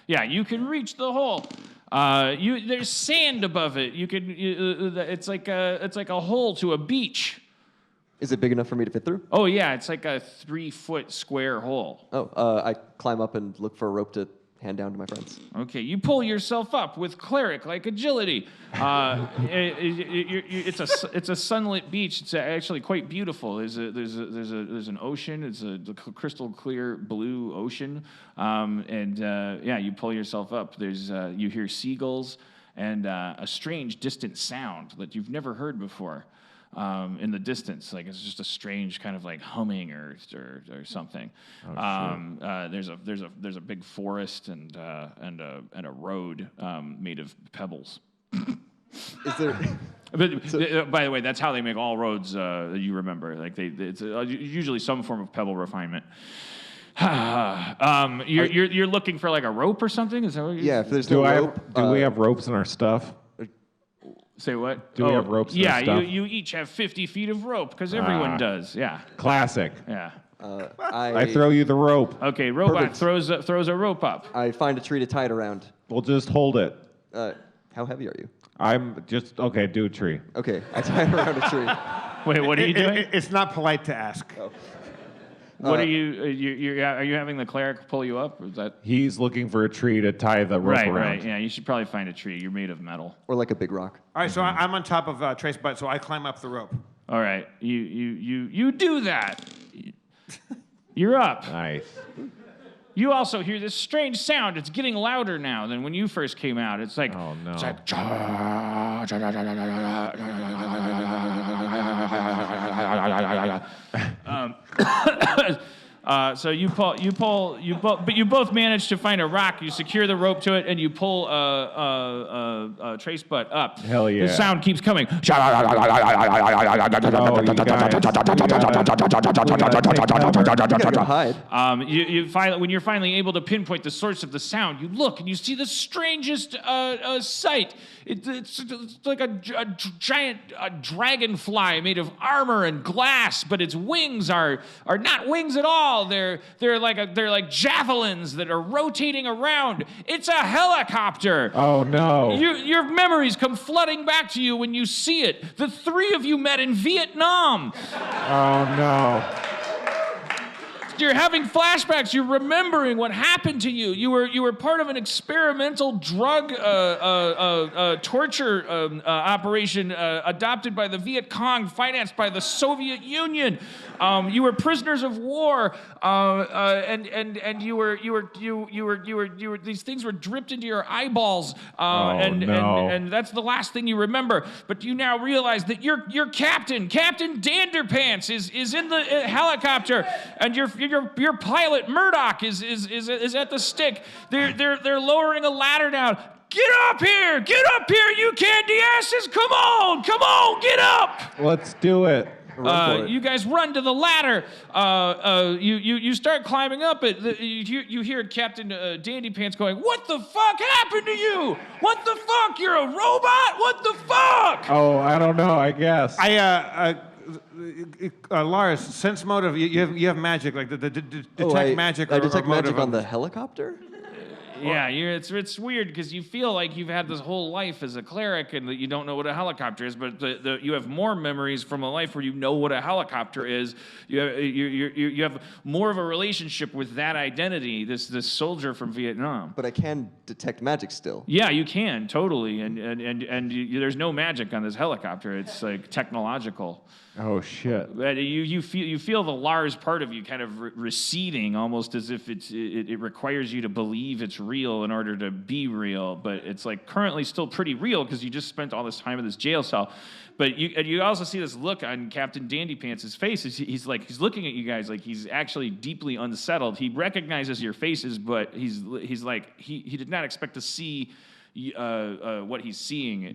Yeah, you can reach the hole. There's sand above it. It's like a hole to a beach. Is it big enough for me to fit through? Oh yeah, it's like a 3-foot square hole. Oh, I climb up and look for a rope to hand down to my friends. Okay, you pull yourself up with cleric-like agility. It's a sunlit beach. It's actually quite beautiful. There's an ocean. It's a crystal clear blue ocean. You pull yourself up. You hear seagulls and a strange distant sound that you've never heard before. In the distance, like it's just a strange kind of like humming or something. There's a big forest and a road made of pebbles. Is there? By the way, that's how they make all roads. You remember, like it's usually some form of pebble refinement. You're looking for like a rope or something? Is that what if there's no rope. Do we have ropes in our stuff? Say what? Do we have ropes in our stuff? You each have 50 feet of rope, because everyone does, yeah. Classic. Yeah. I throw you the rope. Okay, Robot throws a rope up. I find a tree to tie it around. We'll just hold it. How heavy are you? I'm just, okay, do a tree. Okay, I tie it around a tree. Wait, what are you doing? It's not polite to ask. Oh. What are you having the cleric pull you up? Or is that... He's looking for a tree to tie the rope around. Right, yeah, you should probably find a tree. You're made of metal. Or like a big rock. All right, so I'm on top of Trace Butt, so I climb up the rope. All right, you do that. You're up. Nice. You also hear this strange sound. It's getting louder now than when you first came out. It's like... Oh, no. It's like... So you both manage to find a rock. You secure the rope to it, and you pull Trace Butt up. Hell yeah! The sound keeps coming. Oh, you gotta hide. When you're finally able to pinpoint the source of the sound, you look and you see the strangest sight. It's like a giant dragonfly made of armor and glass, but its wings are not wings at all. They're like javelins that are rotating around. It's a helicopter. Oh no! Your memories come flooding back to you when you see it. The three of you met in Vietnam. Oh no! You're having flashbacks. You're remembering what happened to you. You were part of an experimental drug torture operation adopted by the Viet Cong, financed by the Soviet Union. You were prisoners of war, and you were these things were dripped into your eyeballs, and that's the last thing you remember. But you now realize that your Captain Danderpants is in the helicopter, and your pilot Murdoch is at the stick. They're lowering a ladder down. Get up here, you candy asses! Come on, get up! Let's do it. You guys run to the ladder. You start climbing up it. You hear Captain Dandypants going, "What the fuck happened to you? What the fuck? You're a robot? What the fuck?" Oh, I don't know. I guess. Lars, sense motive. You have magic, like the detect magic. I detect magic on the helicopter. Yeah, it's weird because you feel like you've had this whole life as a cleric and that you don't know what a helicopter is, but you have more memories from a life where you know what a helicopter is. You have more of a relationship with that identity, this soldier from Vietnam. But I can detect magic still. Yeah, you can totally, and there's no magic on this helicopter. It's like technological. Oh shit! But you feel the Lars part of you kind of receding, almost as if it requires you to believe it's real in order to be real. But it's like currently still pretty real because you just spent all this time in this jail cell. But you also see this look on Captain Dandypants' face. He's looking at you guys like he's actually deeply unsettled. He recognizes your faces, but he's like he did not expect to see what he's seeing.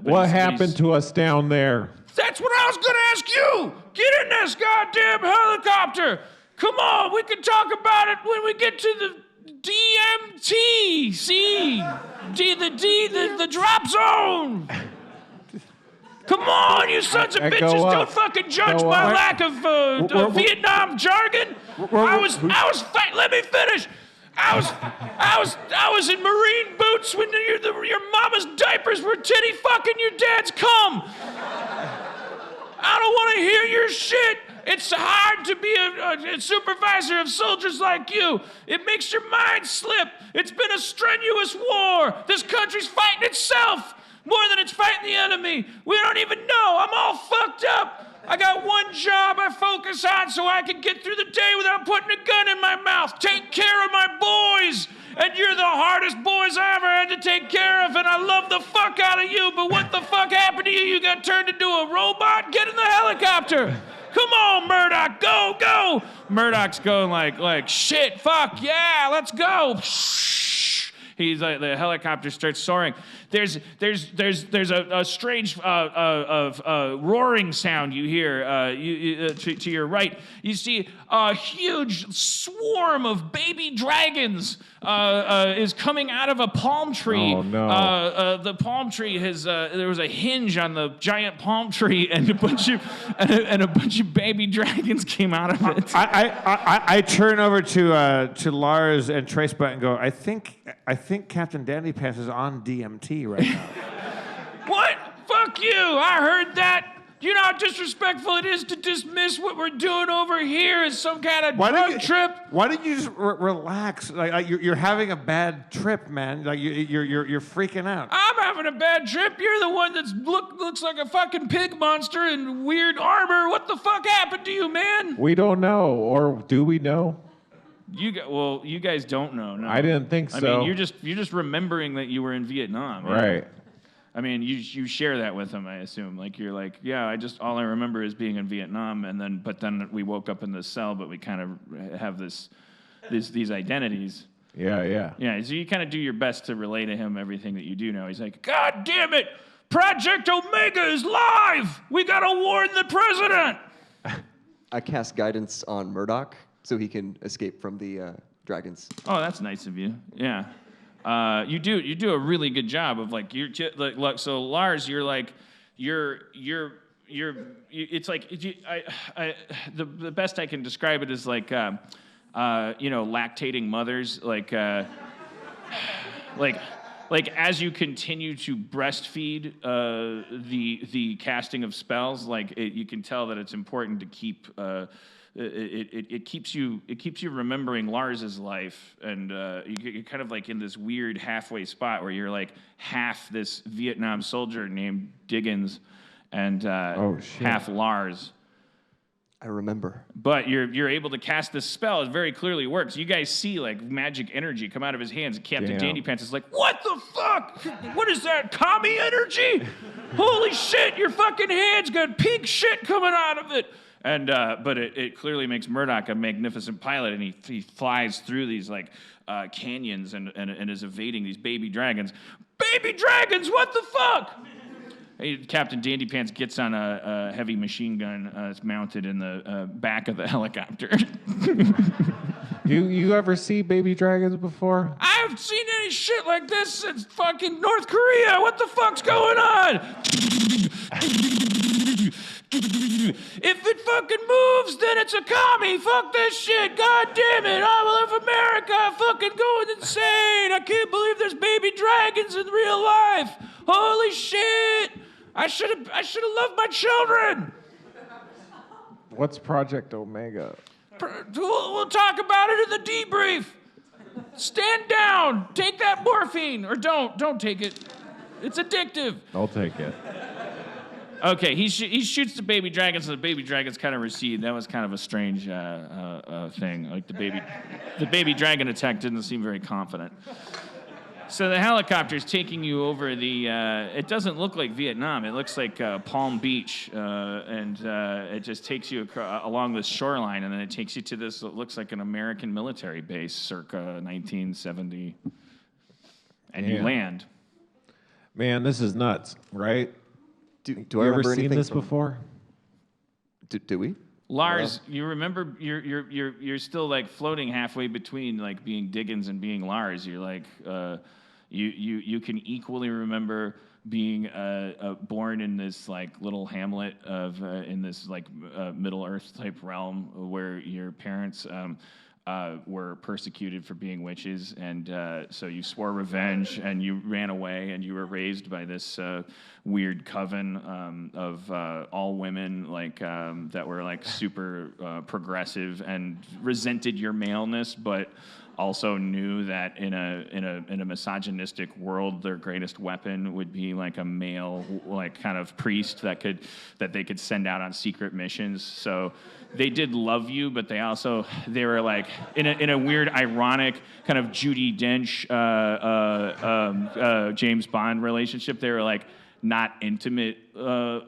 What happened to us down there? That's what I was going to ask you. Get in this goddamn helicopter. Come on, we can talk about it when we get to the DMT. See, the drop zone. Come on, you sons of bitches! Don't fucking judge my lack of Vietnam jargon. I was fighting. Let me finish. I was in Marine boots when your mama's diapers were titty fucking your dad's cum. I don't want to hear your shit. It's hard to be a supervisor of soldiers like you. It makes your mind slip. It's been a strenuous war. This country's fighting itself more than it's fighting the enemy. We don't even know. I'm all fucked up. I got one job I focus on so I can get through the day without putting a gun in my mouth. Take care of my boys. And you're the hardest boys I ever had to take care of, and I love the fuck out of you, but what the fuck happened to you? You got turned into a robot? Get in the helicopter. Come on, Murdoch, go. Murdoch's going like, shit, fuck, yeah, let's go. He's like, the helicopter starts soaring. There's a strange roaring sound you hear to your right. You see a huge swarm of baby dragons is coming out of a palm tree. Oh no! The palm tree has there was a hinge on the giant palm tree, and a bunch of baby dragons came out of it. I turn over to Lars and Trace Butt and go, I think Captain Dandy Pants is on DMT right now. What? Fuck you! I heard that. Do you know how disrespectful it is to dismiss what we're doing over here as some kind of drug trip? Why don't you just relax? Like you're having a bad trip, man. Like you're freaking out. I'm having a bad trip. You're the one that looks like a fucking pig monster in weird armor. What the fuck happened to you, man? We don't know, or do we know? You guys don't know. No. I didn't think so. I mean, you're just remembering that you were in Vietnam, right? I mean, you share that with them, I assume. Like you're like, yeah, all I remember is being in Vietnam, but then we woke up in this cell, but we kind of have these identities. Yeah. Yeah. So you kind of do your best to relay to him everything that you do know. He's like, God damn it, Project Omega is live. We gotta warn the president. I cast guidance on Murdoch so he can escape from the dragons. Oh, that's nice of you. Yeah. You do a really good job of like so Lars, you're like it's like the best I can describe it is like lactating mothers like as you continue to breastfeed the casting of spells, like you can tell that it's important to keep it keeps you remembering Lars's life, and you're kind of like in this weird halfway spot where you're like half this Vietnam soldier named Diggins and half Lars. I remember. But you're able to cast this spell. It very clearly works. You guys see like magic energy come out of his hands. Captain Dandy Pants is like, what the fuck? What is that? Commie energy? Holy shit! Your fucking hands got pink shit coming out of it. And but it clearly makes Murdoch a magnificent pilot, and he flies through these like canyons and is evading these baby dragons. Baby dragons! What the fuck? Captain Dandy Pants gets on a heavy machine gun. It's mounted in the back of the helicopter. You ever see baby dragons before? I haven't seen any shit like this since fucking North Korea. What the fuck's going on? If it fucking moves, then it's a commie. Fuck this shit. God damn it. I love America. I'm fucking going insane. I can't believe there's baby dragons in real life. Holy shit. I should have loved my children. What's Project Omega? We'll talk about it in the debrief. Stand down. Take that morphine. Or don't take it. It's addictive. I'll take it. Okay, he shoots the baby dragons, and the baby dragons kind of recede. That was kind of a strange thing. Like the baby dragon attack didn't seem very confident. So the helicopter's taking you over the. It doesn't look like Vietnam. It looks like Palm Beach, and it just takes you along the shoreline, and then it takes you to this. It looks like an American military base, circa 1970, and you land. Man, this is nuts, right? Do I ever seen this before? Do we? Lars, you remember you're still like floating halfway between like being Diggins and being Lars. You're like you can equally remember being born in this like little hamlet of in this like Middle Earth type realm where your parents were persecuted for being witches, and so you swore revenge, and you ran away, and you were raised by this weird coven of all women, like that were like super progressive and resented your maleness, but also knew that in a misogynistic world, their greatest weapon would be like a male, like kind of priest that they could send out on secret missions. So they did love you, but they were like in a weird, ironic kind of Judi Dench, James Bond relationship. They were like not intimate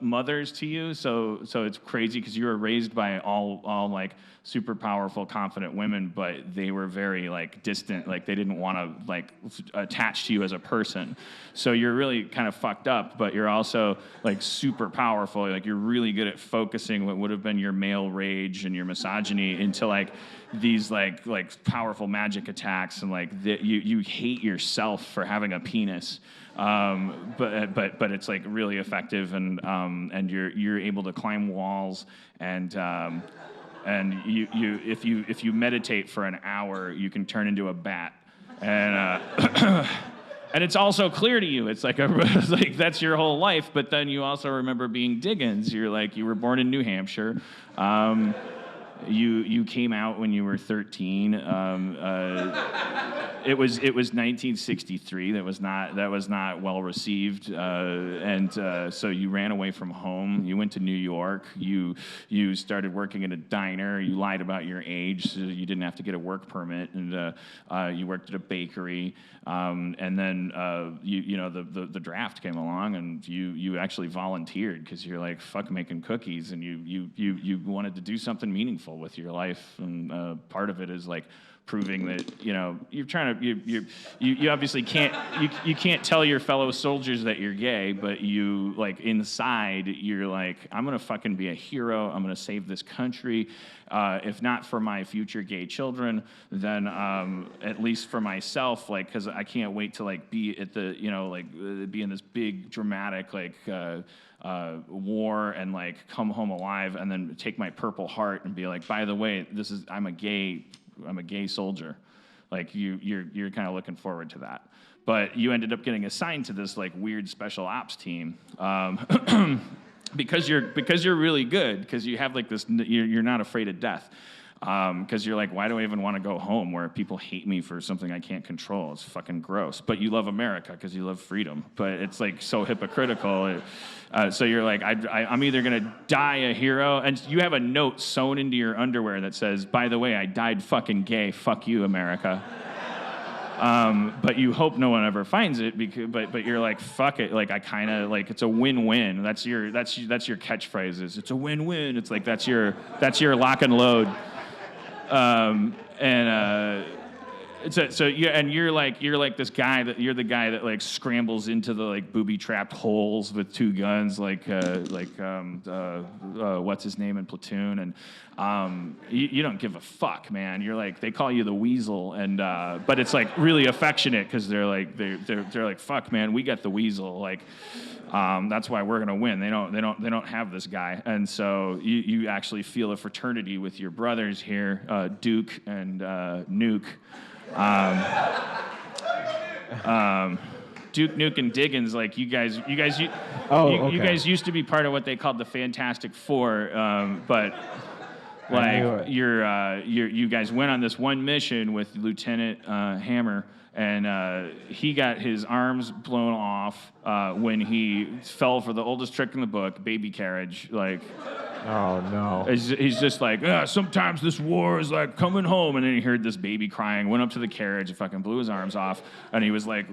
mothers to you, so it's crazy because you were raised by all like super powerful, confident women, but they were very like distant, like they didn't want to like attach to you as a person. So you're really kind of fucked up, but you're also like super powerful. Like you're really good at focusing what would have been your male rage and your misogyny into like these like powerful magic attacks, and like you hate yourself for having a penis. But it's like really effective, and you're able to climb walls, and you if you meditate for an hour, you can turn into a bat, and and it's also clear to you. It's like like that's your whole life, but then you also remember being Diggins. You're like you were born in New Hampshire. You came out when you were 13. It was 1963. That was not well received, and so you ran away from home. You went to New York. You started working at a diner. You lied about your age so you didn't have to get a work permit, and you worked at a bakery. And then the draft came along, and you actually volunteered because you're like fuck making cookies, and you wanted to do something meaningful with your life, and part of it is like proving that you're trying to you obviously can't you can't tell your fellow soldiers that you're gay, but you like inside you're like, I'm gonna fucking be a hero, I'm gonna save this country, if not for my future gay children, then at least for myself, like because I can't wait to like be at the be in this big dramatic like war and like come home alive, and then take my Purple Heart and be like, by the way, I'm a gay soldier. Like you're kind of looking forward to that, but you ended up getting assigned to this like weird special ops team because you're really good, because you have like this, you're not afraid of death. Because you're like, why do I even want to go home where people hate me for something I can't control? It's fucking gross. But you love America because you love freedom. But it's like so hypocritical. So you're like, I'm either going to die a hero. And you have a note sewn into your underwear that says, by the way, I died fucking gay. Fuck you, America. But you hope no one ever finds it, but you're like, fuck it, like I kind of like, it's a win-win. That's your catchphrase is it's a win-win. It's like that's your lock and load. You're like this guy you're the guy that like scrambles into the like booby-trapped holes with two guns, what's his name in Platoon, and you don't give a fuck, man. You're like, they call you the Weasel, and but it's like really affectionate because they're like, fuck, man, we got the Weasel, like. That's why we're gonna win. They don't have this guy, and so you actually feel a fraternity with your brothers here, Duke and Nuke. Duke, Nuke, and Diggins, like you guys used to be part of what they called the Fantastic Four, but like you guys went on this one mission with Lieutenant Hammer. And he got his arms blown off when he fell for the oldest trick in the book, baby carriage. Like, oh no! He's just like, sometimes this war is like coming home. And then he heard this baby crying, went up to the carriage, and fucking blew his arms off. And he was like,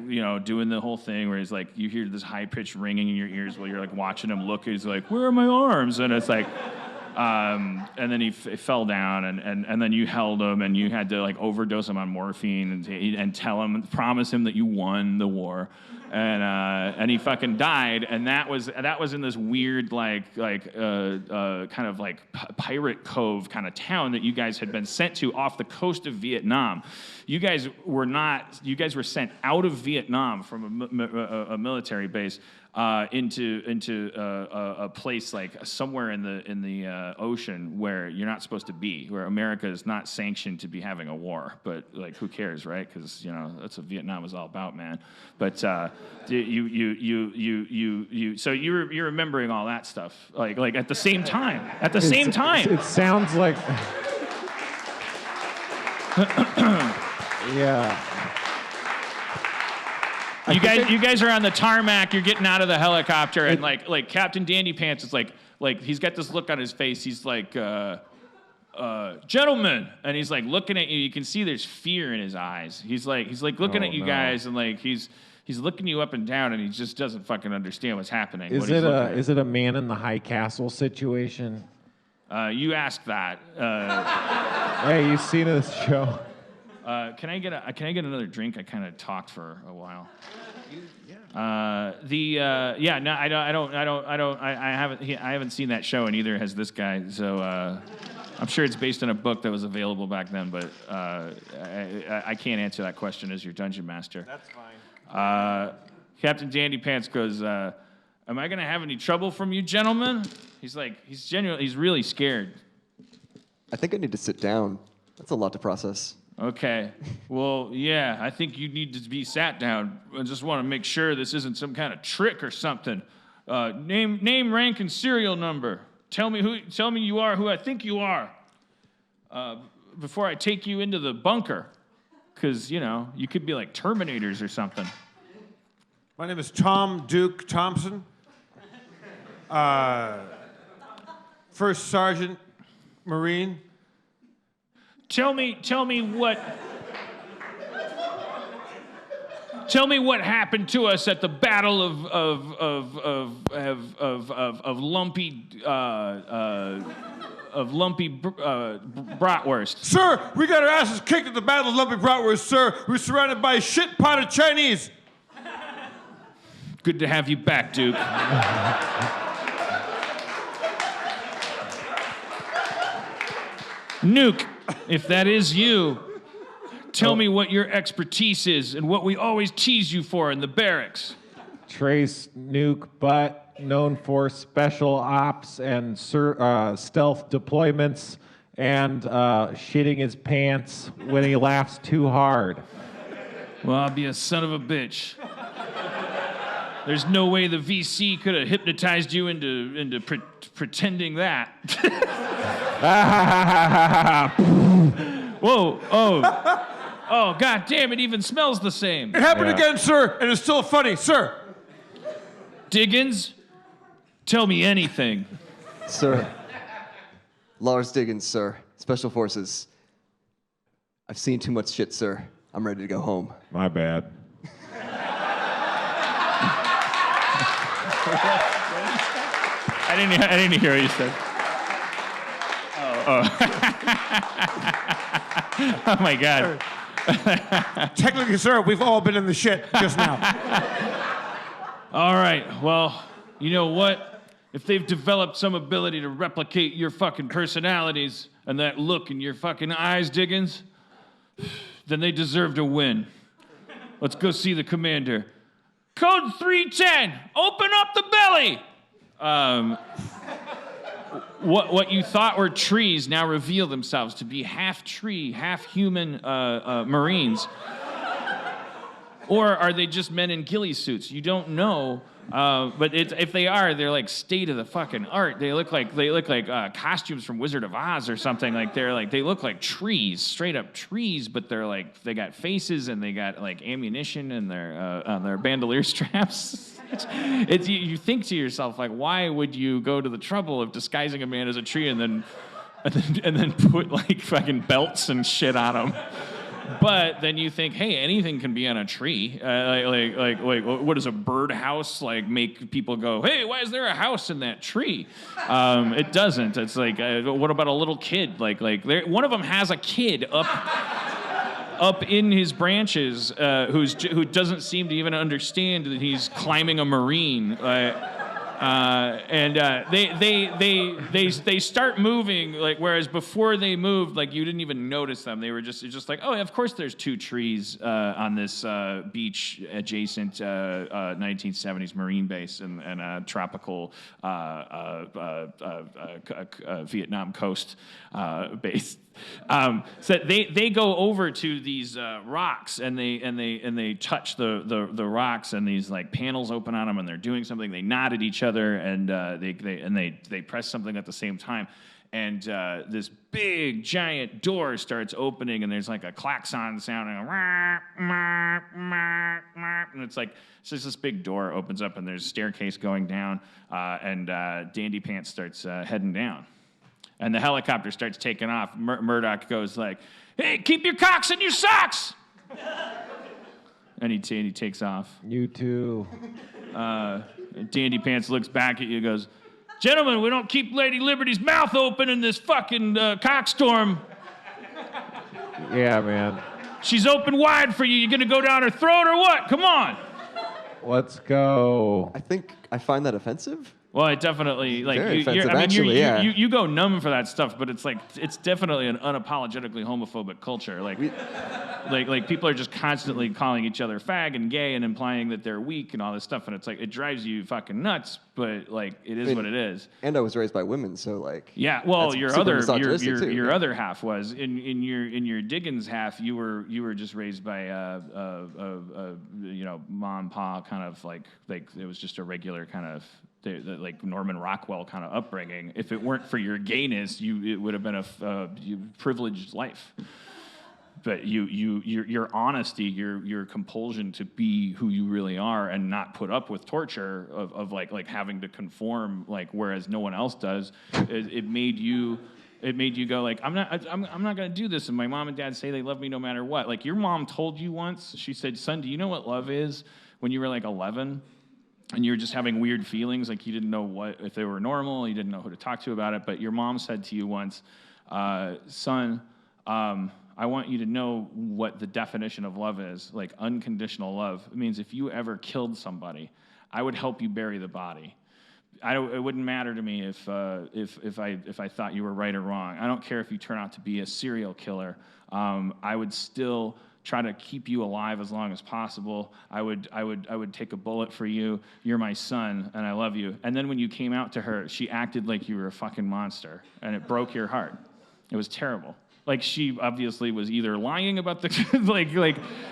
doing the whole thing where he's like, you hear this high pitched ringing in your ears while you're like watching him look. He's like, where are my arms? And it's like. And then he fell down, and then you held him, and you had to like overdose him on morphine and promise him that you won the war, and he fucking died, and that was in this weird kind of like pirate cove kind of town that you guys had been sent to off the coast of Vietnam. You guys were sent out of Vietnam from a military base. into a place like somewhere in the ocean where you're not supposed to be, where America is not sanctioned to be having a war. But like, who cares, right? Because that's what Vietnam was all about, man. But so you're remembering all that stuff, like at the same time. At the same time, it sounds like. Yeah. You guys are on the tarmac. You're getting out of the helicopter, and like Captain Dandy Pants is like he's got this look on his face. He's like, gentlemen, and he's like looking at you. You can see there's fear in his eyes. He's like looking at you guys, and like he's looking you up and down, and he just doesn't fucking understand what's happening. Is it a Man in the High Castle situation? You asked that. Hey, you seen this show? Can I get another drink? I kind of talked for a while. I haven't seen that show, and neither has this guy. So I'm sure it's based on a book that was available back then, but I can't answer that question as your dungeon master. That's fine. Captain Dandy Pants goes, "Am I gonna have any trouble from you, gentlemen?" He's really scared. I think I need to sit down. That's a lot to process. Okay. Well, yeah, I think you need to be sat down. I just want to make sure this isn't some kind of trick or something. Name, rank, and serial number. Tell me you are who I think you are. Before I take you into the bunker, because you could be like Terminators or something. My name is Tom Duke Thompson. First Sergeant, Marine. Tell me what happened to us at the Battle of Lumpy Bratwurst. Sir, we got our asses kicked at the Battle of Lumpy Bratwurst, sir. We're surrounded by a shit pot of Chinese. Good to have you back, Duke. Nuke, if that is you, tell me what your expertise is and what we always tease you for in the barracks. Trace Nuke Butt, known for special ops and stealth deployments and shitting his pants when he laughs too hard. Well, I'll be a son of a bitch. There's no way the VC could have hypnotized you into pretending that. Whoa, oh, god damn, it even smells the same. It happened again, sir, and it's still funny, sir. Diggins, tell me anything. Sir, Lars Diggins, sir, Special Forces. I've seen too much shit, sir. I'm ready to go home. My bad. I didn't hear what you said. Oh. Oh my God. Technically, sir, we've all been in the shit just now. All right, well, you know what? If they've developed some ability to replicate your fucking personalities and that look in your fucking eyes, Diggins, then they deserve to win. Let's go see the commander. Code 310, open up the belly! What you thought were trees now reveal themselves to be half tree, half human Marines. Or are they just men in ghillie suits? You don't know. But if they are, they're like state of the fucking art. They look like costumes from Wizard of Oz or something. They look like trees, straight up trees. But they got faces and they got like ammunition and on their bandolier straps. You think to yourself, like, why would you go to the trouble of disguising a man as a tree and then put like fucking belts and shit on him? But then you think, hey, anything can be on a tree. What does a birdhouse like make people go, hey, why is there a house in that tree? It doesn't. It's like, what about a little kid? One of them has a kid up in his branches who doesn't seem to even understand that he's climbing a marine. They start moving, like, whereas before they moved, like, you didn't even notice them. They were just like, oh, of course there's 2 trees on this beach adjacent 1970s Marine base and a tropical Vietnam coast base. So they go over to these rocks and they touch the rocks, and these like panels open on them, and they're doing something. They nod at each other, and they press something at the same time, and this big giant door starts opening, and there's like a klaxon sound, and it's just this big door opens up, and there's a staircase going down, and Dandy Pants starts heading down. And the helicopter starts taking off. Murdoch goes like, "Hey, keep your cocks in your socks!" and he takes off. You too. Dandy Pants looks back at you and goes, "Gentlemen, we don't keep Lady Liberty's mouth open in this fucking cockstorm. Yeah, man. She's open wide for you. You gonna go down her throat or what? Come on." Let's go. I think I find that offensive. Well, it definitely Very offensive, yeah. you go numb for that stuff, but it's definitely an unapologetically homophobic culture. Like people are just constantly calling each other fag and gay and implying that they're weak and all this stuff, and it's like it drives you fucking nuts. But like it is what it is. And I was raised by women, so like yeah. Well, your other too. half was in your Diggins half. You were just raised by mom, pa, kind of like it was just a regular kind of. Like Norman Rockwell kind of upbringing. If it weren't for your gayness, it would have been a privileged life. But your honesty, your compulsion to be who you really are and not put up with torture of like having to conform, like whereas no one else does, it made you go like, I'm not gonna do this. And my mom and dad say they love me no matter what. Like your mom told you once, she said, "Son, do you know what love is?" When you were like 11. And you were just having weird feelings, like you didn't know if they were normal, you didn't know who to talk to about it. But your mom said to you once, "Son, I want you to know what the definition of love is, like unconditional love. It means if you ever killed somebody, I would help you bury the body. It wouldn't matter to me if I thought you were right or wrong. I don't care if you turn out to be a serial killer. I would still try to keep you alive as long as possible. I would take a bullet for you. You're my son, and I love you." And then when you came out to her, she acted like you were a fucking monster, and it broke your heart. It was terrible. Like she obviously was either lying about the like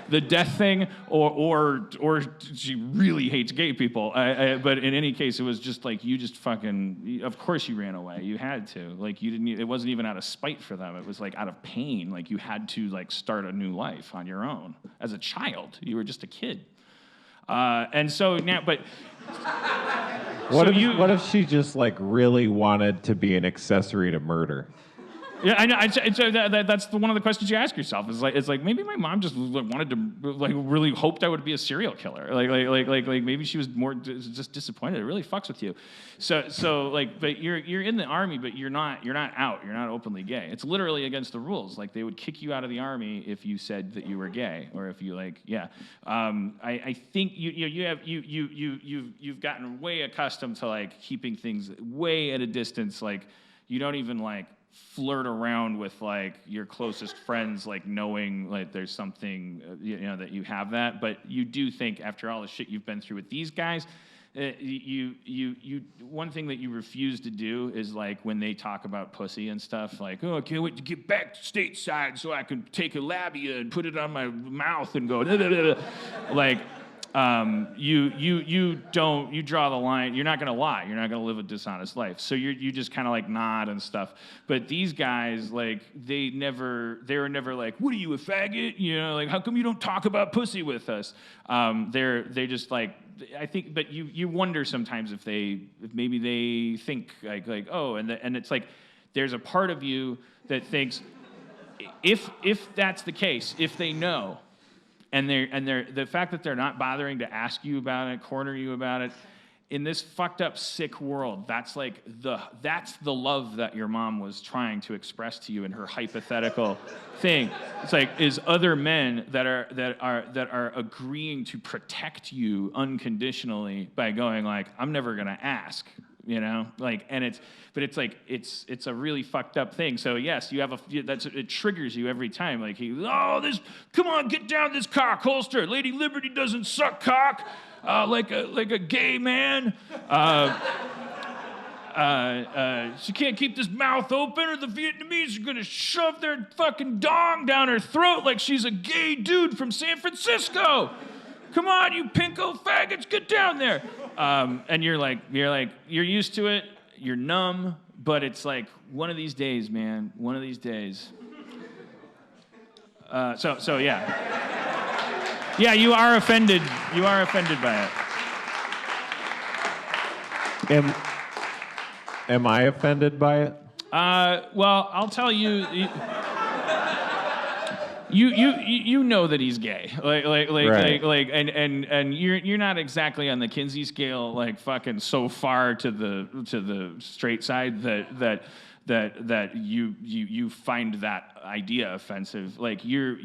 the death thing, or she really hates gay people. But in any case, it was just like you just fucking. Of course, you ran away. You had to. Like you didn't. It wasn't even out of spite for them. It was like out of pain. Like you had to like start a new life on your own as a child. You were just a kid. And so now, but. What if she just like really wanted to be an accessory to murder? Yeah, I know. That's one of the questions you ask yourself. It's like maybe my mom just wanted to really hoped I would be a serial killer. Like maybe she was more just disappointed. It really fucks with you. So like, but you're in the army, but you're not out. You're not openly gay. It's literally against the rules. Like they would kick you out of the army if you said that you were gay, or if you like yeah. I think you've gotten way accustomed to like keeping things way at a distance. Like you don't even like flirt around with like your closest friends, like knowing like there's something that you have that, but you do think after all the shit you've been through with these guys, you one thing that you refuse to do is like when they talk about pussy and stuff, like, "Oh, I can't wait to get back stateside so I can take a labia and put it on my mouth and go," like. You draw the line. You're not going to lie. You're not going to live a dishonest life. So you just kind of like nod and stuff. But these guys, like, they were never like, "What are you, a faggot? Like, how come you don't talk about pussy with us?" They just like, I think, but you wonder sometimes if maybe they think like oh, and it's like, there's a part of you that thinks if that's the case, if they know. And the fact that they're not bothering to ask you about it, corner you about it, in this fucked up, sick world, that's the love that your mom was trying to express to you in her hypothetical thing. It's like is other men that are agreeing to protect you unconditionally by going like, I'm never gonna ask, you know, like, and it's a really fucked up thing. So yes, you have it triggers you every time. Like come on, get down this cock holster. Lady Liberty doesn't suck cock. Like a gay man. She can't keep this mouth open or the Vietnamese are gonna shove their fucking dong down her throat like she's a gay dude from San Francisco. Come on, you pinko faggots, get down there. And you're used to it, you're numb, but it's like one of these days, man, one of these days. So yeah. Yeah, you are offended. You are offended by it. Am I offended by it? Well, I'll tell you. You know that he's gay, right. and you're not exactly on the Kinsey scale, like fucking so far to the straight side that you find that idea offensive. Like you're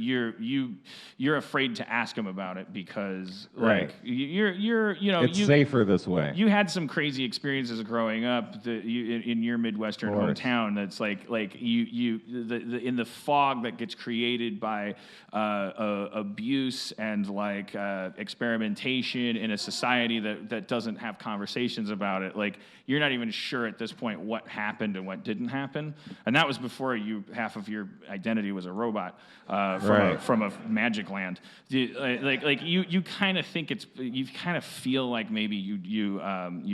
afraid to ask him about it because like it's safer this way. You had some crazy experiences growing up in your Midwestern hometown. That's like in the fog that gets created by abuse and like experimentation in a society that doesn't have conversations about it. Like you're not even sure at this point what happened and what didn't happen, and that was before half of your identity was a robot from a magic land. You kind of think you kind of feel like maybe you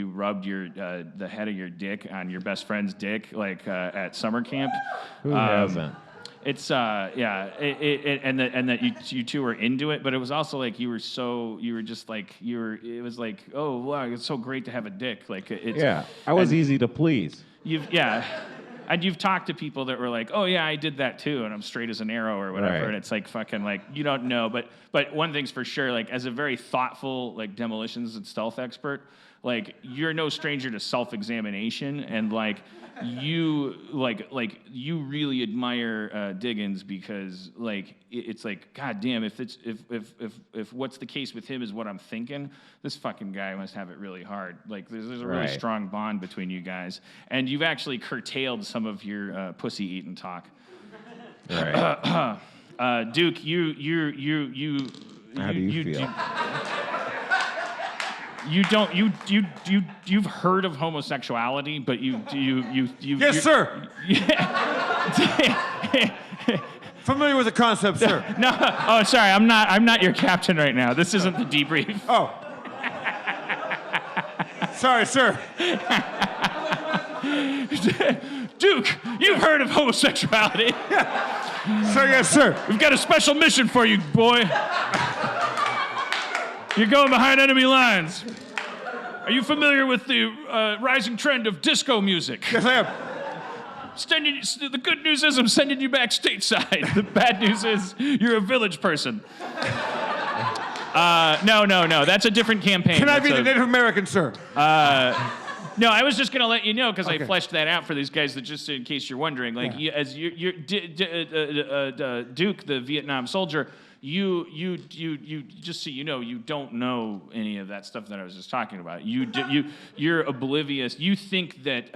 rubbed the head of your dick on your best friend's dick at summer camp. Who hasn't? It's and that you two were into it, but it was also like it was like, oh wow, it's so great to have a dick. I was easy to please. And you've talked to people that were like, oh yeah, I did that too, and I'm straight as an arrow or whatever, and it's like fucking like you don't know, but one thing's for sure, like as a very thoughtful like demolitions and stealth expert, like you're no stranger to self-examination, and like you really admire Diggins because like it's like, god damn, if what's the case with him is what I'm thinking, this fucking guy must have it really hard. Like there's a really strong bond between you guys, and you've actually curtailed some of your pussy eating talk. Right. Duke, you how do you feel? You've heard of homosexuality, but you yes, sir. Familiar with the concept, sir. No, oh, sorry, I'm not your captain right now. This isn't the debrief. Oh. Sorry, sir. Duke, you've heard of homosexuality. Yeah. Sir, yes, sir. We've got a special mission for you, boy. You're going behind enemy lines. Are you familiar with the rising trend of disco music? Yes, I am. The good news is I'm sending you back stateside. The bad news is you're a village person. No. That's a different campaign. Can I be the Native American, sir? No, I was just going to let you know because I fleshed that out for these guys, that just in case you're wondering. Like, you're Duke, the Vietnam soldier, you just so you know, you don't know any of that stuff that I was just talking about. You're oblivious. You think that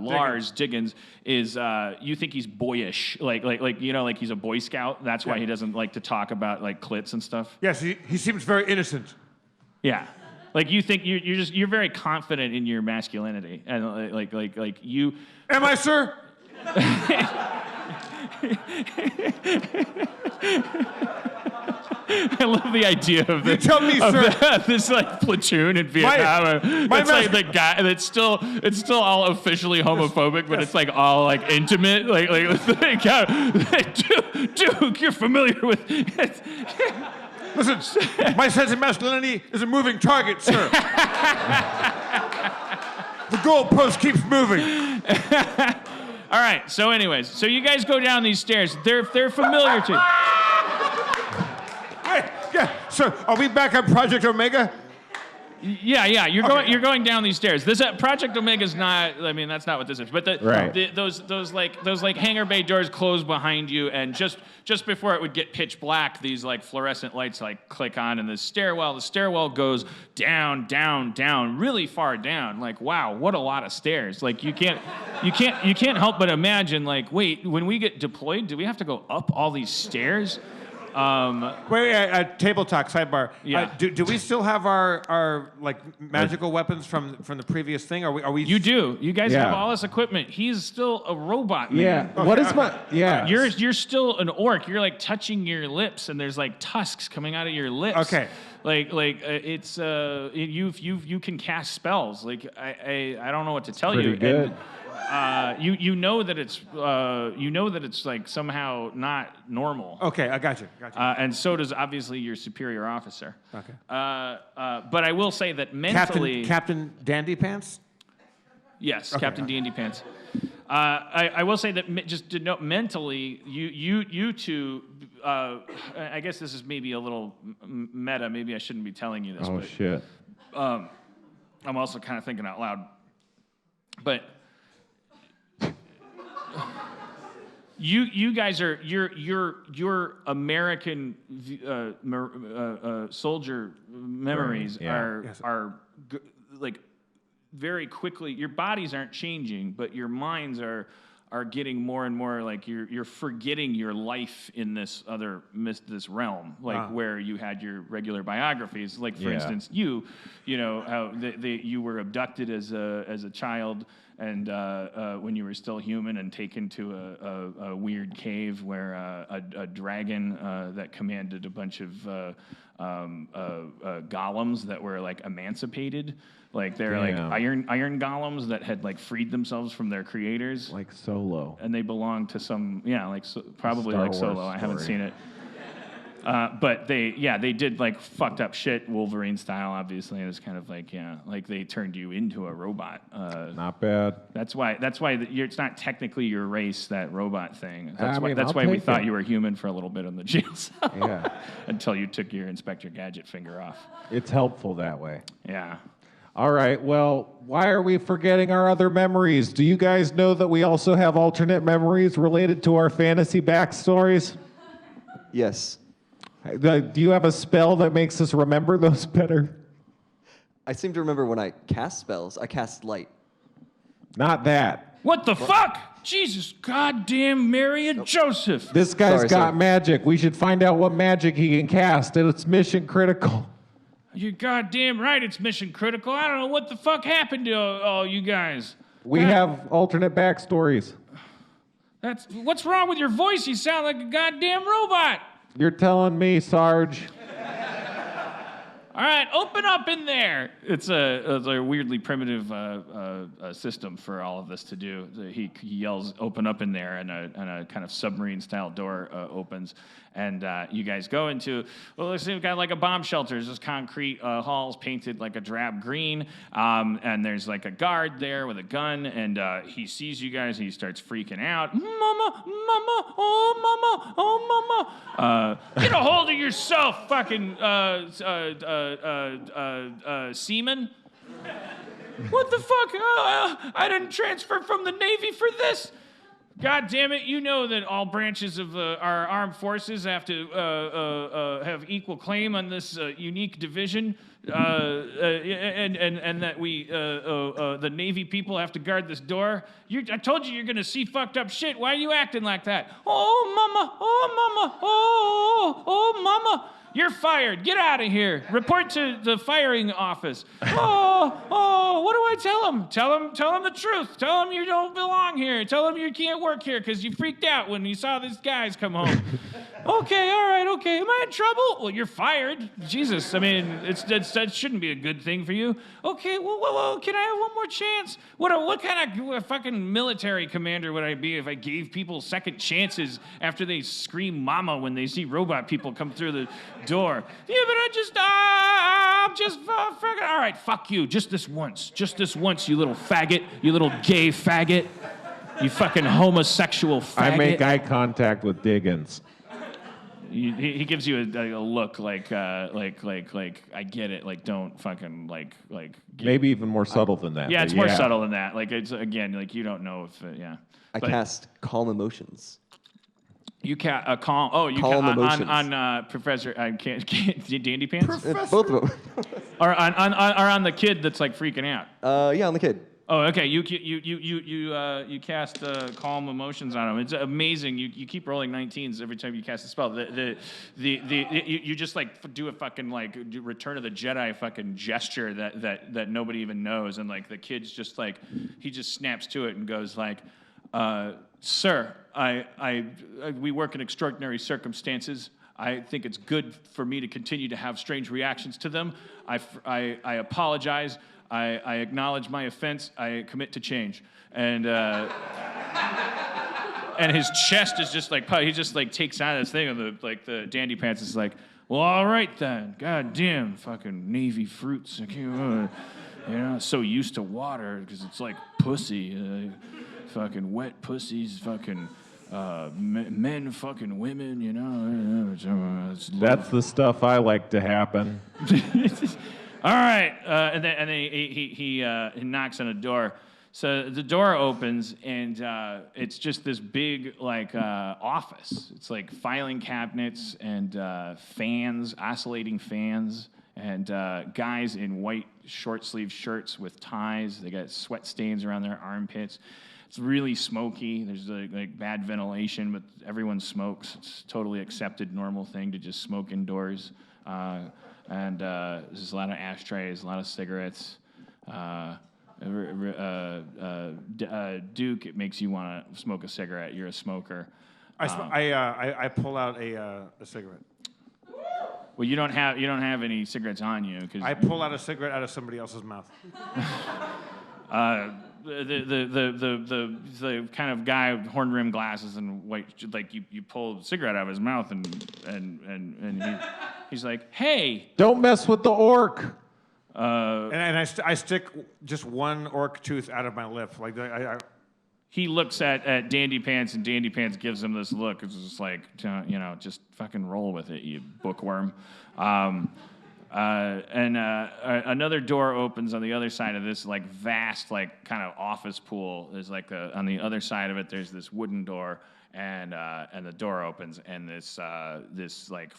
Lars Diggins is you think he's boyish, like you know, like he's a Boy Scout. That's why he doesn't like to talk about like clits and stuff. Yes, he seems very innocent. Yeah. Like you think you're very confident in your masculinity, and like you. Am I, sir? I love the idea of this. You tell me, sir. This like platoon in Vietnam. It's like the guy. It's still all officially homophobic, but it's like all like intimate. Like Duke, you're familiar with. Listen, my sense of masculinity is a moving target, sir. The goalpost keeps moving. All right. So, anyways, so you guys go down these stairs. They're familiar to you. Wait, yeah, sir. Are we back on Project Omega? Yeah. You're going down these stairs. This Project Omega's not. I mean, that's not what this is. But those hangar bay doors close behind you, and just before it would get pitch black, these like fluorescent lights like click on, and the stairwell goes down, really far down. Like, wow, what a lot of stairs. Like you can't help but imagine. Like, wait, when we get deployed, do we have to go up all these stairs? Table talk sidebar. Yeah. Do we still have our like magical weapons from the previous thing? Are we? You do. You guys have all this equipment. He's still a robot. Man. Yeah. Okay. What is my? Yeah. You're still an orc. You're like touching your lips, and there's like tusks coming out of your lips. Okay. It's you can cast spells. Like I don't know what to tell you. Good. And, you know that it's like somehow not normal. Okay, I got you. And so does obviously your superior officer. Okay. But I will say that mentally, Captain Dandy Pants. yes, Okay. Captain D&D Pants. I will say that just to note mentally, you two. I guess this is maybe a little meta. Maybe I shouldn't be telling you this. Oh but, shit. I'm also kind of thinking out loud, but. You guys are your American soldier memories are like very quickly. Your bodies aren't changing, but your minds are getting more and more like you're forgetting your life in this realm, like where you had your regular biographies. Like for instance, you know how you were abducted as a child. And when you were still human and taken to a weird cave where a dragon that commanded a bunch of golems that were like emancipated, like they're like iron golems that had like freed themselves from their creators, Like Solo. and they belonged to some probably Star like Solo. Wars I haven't story. seen it. But they did like fucked up shit, Wolverine style, obviously. And it's kind of like, like they turned you into a robot. Not bad. That's why it's not technically your race, that robot thing. That's I'll why we take thought it. you were human for a little bit on the jail cell. Yeah. Until you took your Inspector Gadget finger off. It's helpful that way. Yeah. All right, well, why are we forgetting our other memories? Do you guys know that we also have alternate memories related to our fantasy backstories? Yes. Do you have a spell that makes us remember those better? I seem to remember when I cast spells, I cast light. Not that. What the fuck? Jesus goddamn Mary and Joseph. This guy's Sorry, got sir. magic. We should find out what magic he can cast, and it's mission critical. You're goddamn right, it's mission critical. I don't know what the fuck happened to all you guys. We have alternate backstories. What's wrong with your voice? You sound like a goddamn robot. You're telling me, Sarge. All right, open up in there. It's a weirdly primitive system for all of this to do. He yells, "Open up in there," and a kind of submarine-style door opens, and you guys go into. Well, let's see, we've got like a bomb shelter. There's just concrete halls painted like a drab green, and there's like a guard there with a gun, and he sees you guys and he starts freaking out. Mama, mama, oh mama, oh mama. Get a hold of yourself, fucking seaman. What the fuck? I didn't transfer from the Navy for this. God damn it! You know that all branches of our armed forces have to have equal claim on this unique division, and that we the Navy people have to guard this door. I told you you're gonna see fucked up shit. Why are you acting like that? Oh mama! Oh mama! Oh mama! You're fired. Get out of here. Report to the firing office. What do I tell him? Tell him the truth. Tell him you don't belong here. Tell him you can't work here because you freaked out when you saw these guys come home. Okay, all right, okay. Am I in trouble? Well, you're fired. Jesus, I mean, that shouldn't be a good thing for you. Okay, well, can I have one more chance? What kind of fucking military commander would I be if I gave people second chances after they scream mama when they see robot people come through the door? Yeah, but I'm just friggin'. All right, fuck you. Just this once, you little faggot. You little gay faggot. You fucking homosexual faggot. I make eye contact with Diggins. He gives you a look like I get it. Like don't fucking like. Maybe even more subtle than that. Yeah, it's more subtle than that. Like it's again like you don't know if I cast calm emotions. You calm. Oh, you calm emotions on Professor. I can't Dandy Pants. Both of them. or on the kid that's like freaking out. Yeah, on the kid. Oh, okay. You cast calm emotions on him. It's amazing. You keep rolling 19s every time you cast a spell. You just like do a fucking like Return of the Jedi fucking gesture that nobody even knows, and like the kid's just like he just snaps to it and goes like, "Sir, we work in extraordinary circumstances. I think it's good for me to continue to have strange reactions to them. I apologize. I acknowledge my offense. I commit to change." And and his chest is just like he just like takes out this thing, and the Dandy Pants is like, "Well, all right then. God damn, fucking Navy fruits. I can't, so used to water because it's like pussy, fucking wet pussies, fucking." Men fucking women, That's the stuff I like to happen. All right, and then he knocks on a door. So the door opens, and it's just this big office. It's like filing cabinets and fans, oscillating fans, and guys in white short sleeve shirts with ties. They got sweat stains around their armpits. It's really smoky. There's like bad ventilation, but everyone smokes. It's a totally accepted, normal thing to just smoke indoors. And there's a lot of ashtrays, a lot of cigarettes. Duke, it makes you want to smoke a cigarette. You're a smoker. I pull out a cigarette. Well, you don't have any cigarettes on you because I pull out a cigarette out of somebody else's mouth. The kind of guy with horn rimmed glasses and white, like you pull a cigarette out of his mouth and he's like, "Hey, don't mess with the orc." And I stick just one orc tooth out of my lip, like He looks at Dandy Pants, and Dandy Pants gives him this look. It's just like, just fucking roll with it, you bookworm. Another door opens on the other side of this like vast like kind of office pool. There's like on the other side of it there's this wooden door, and the door opens, and this like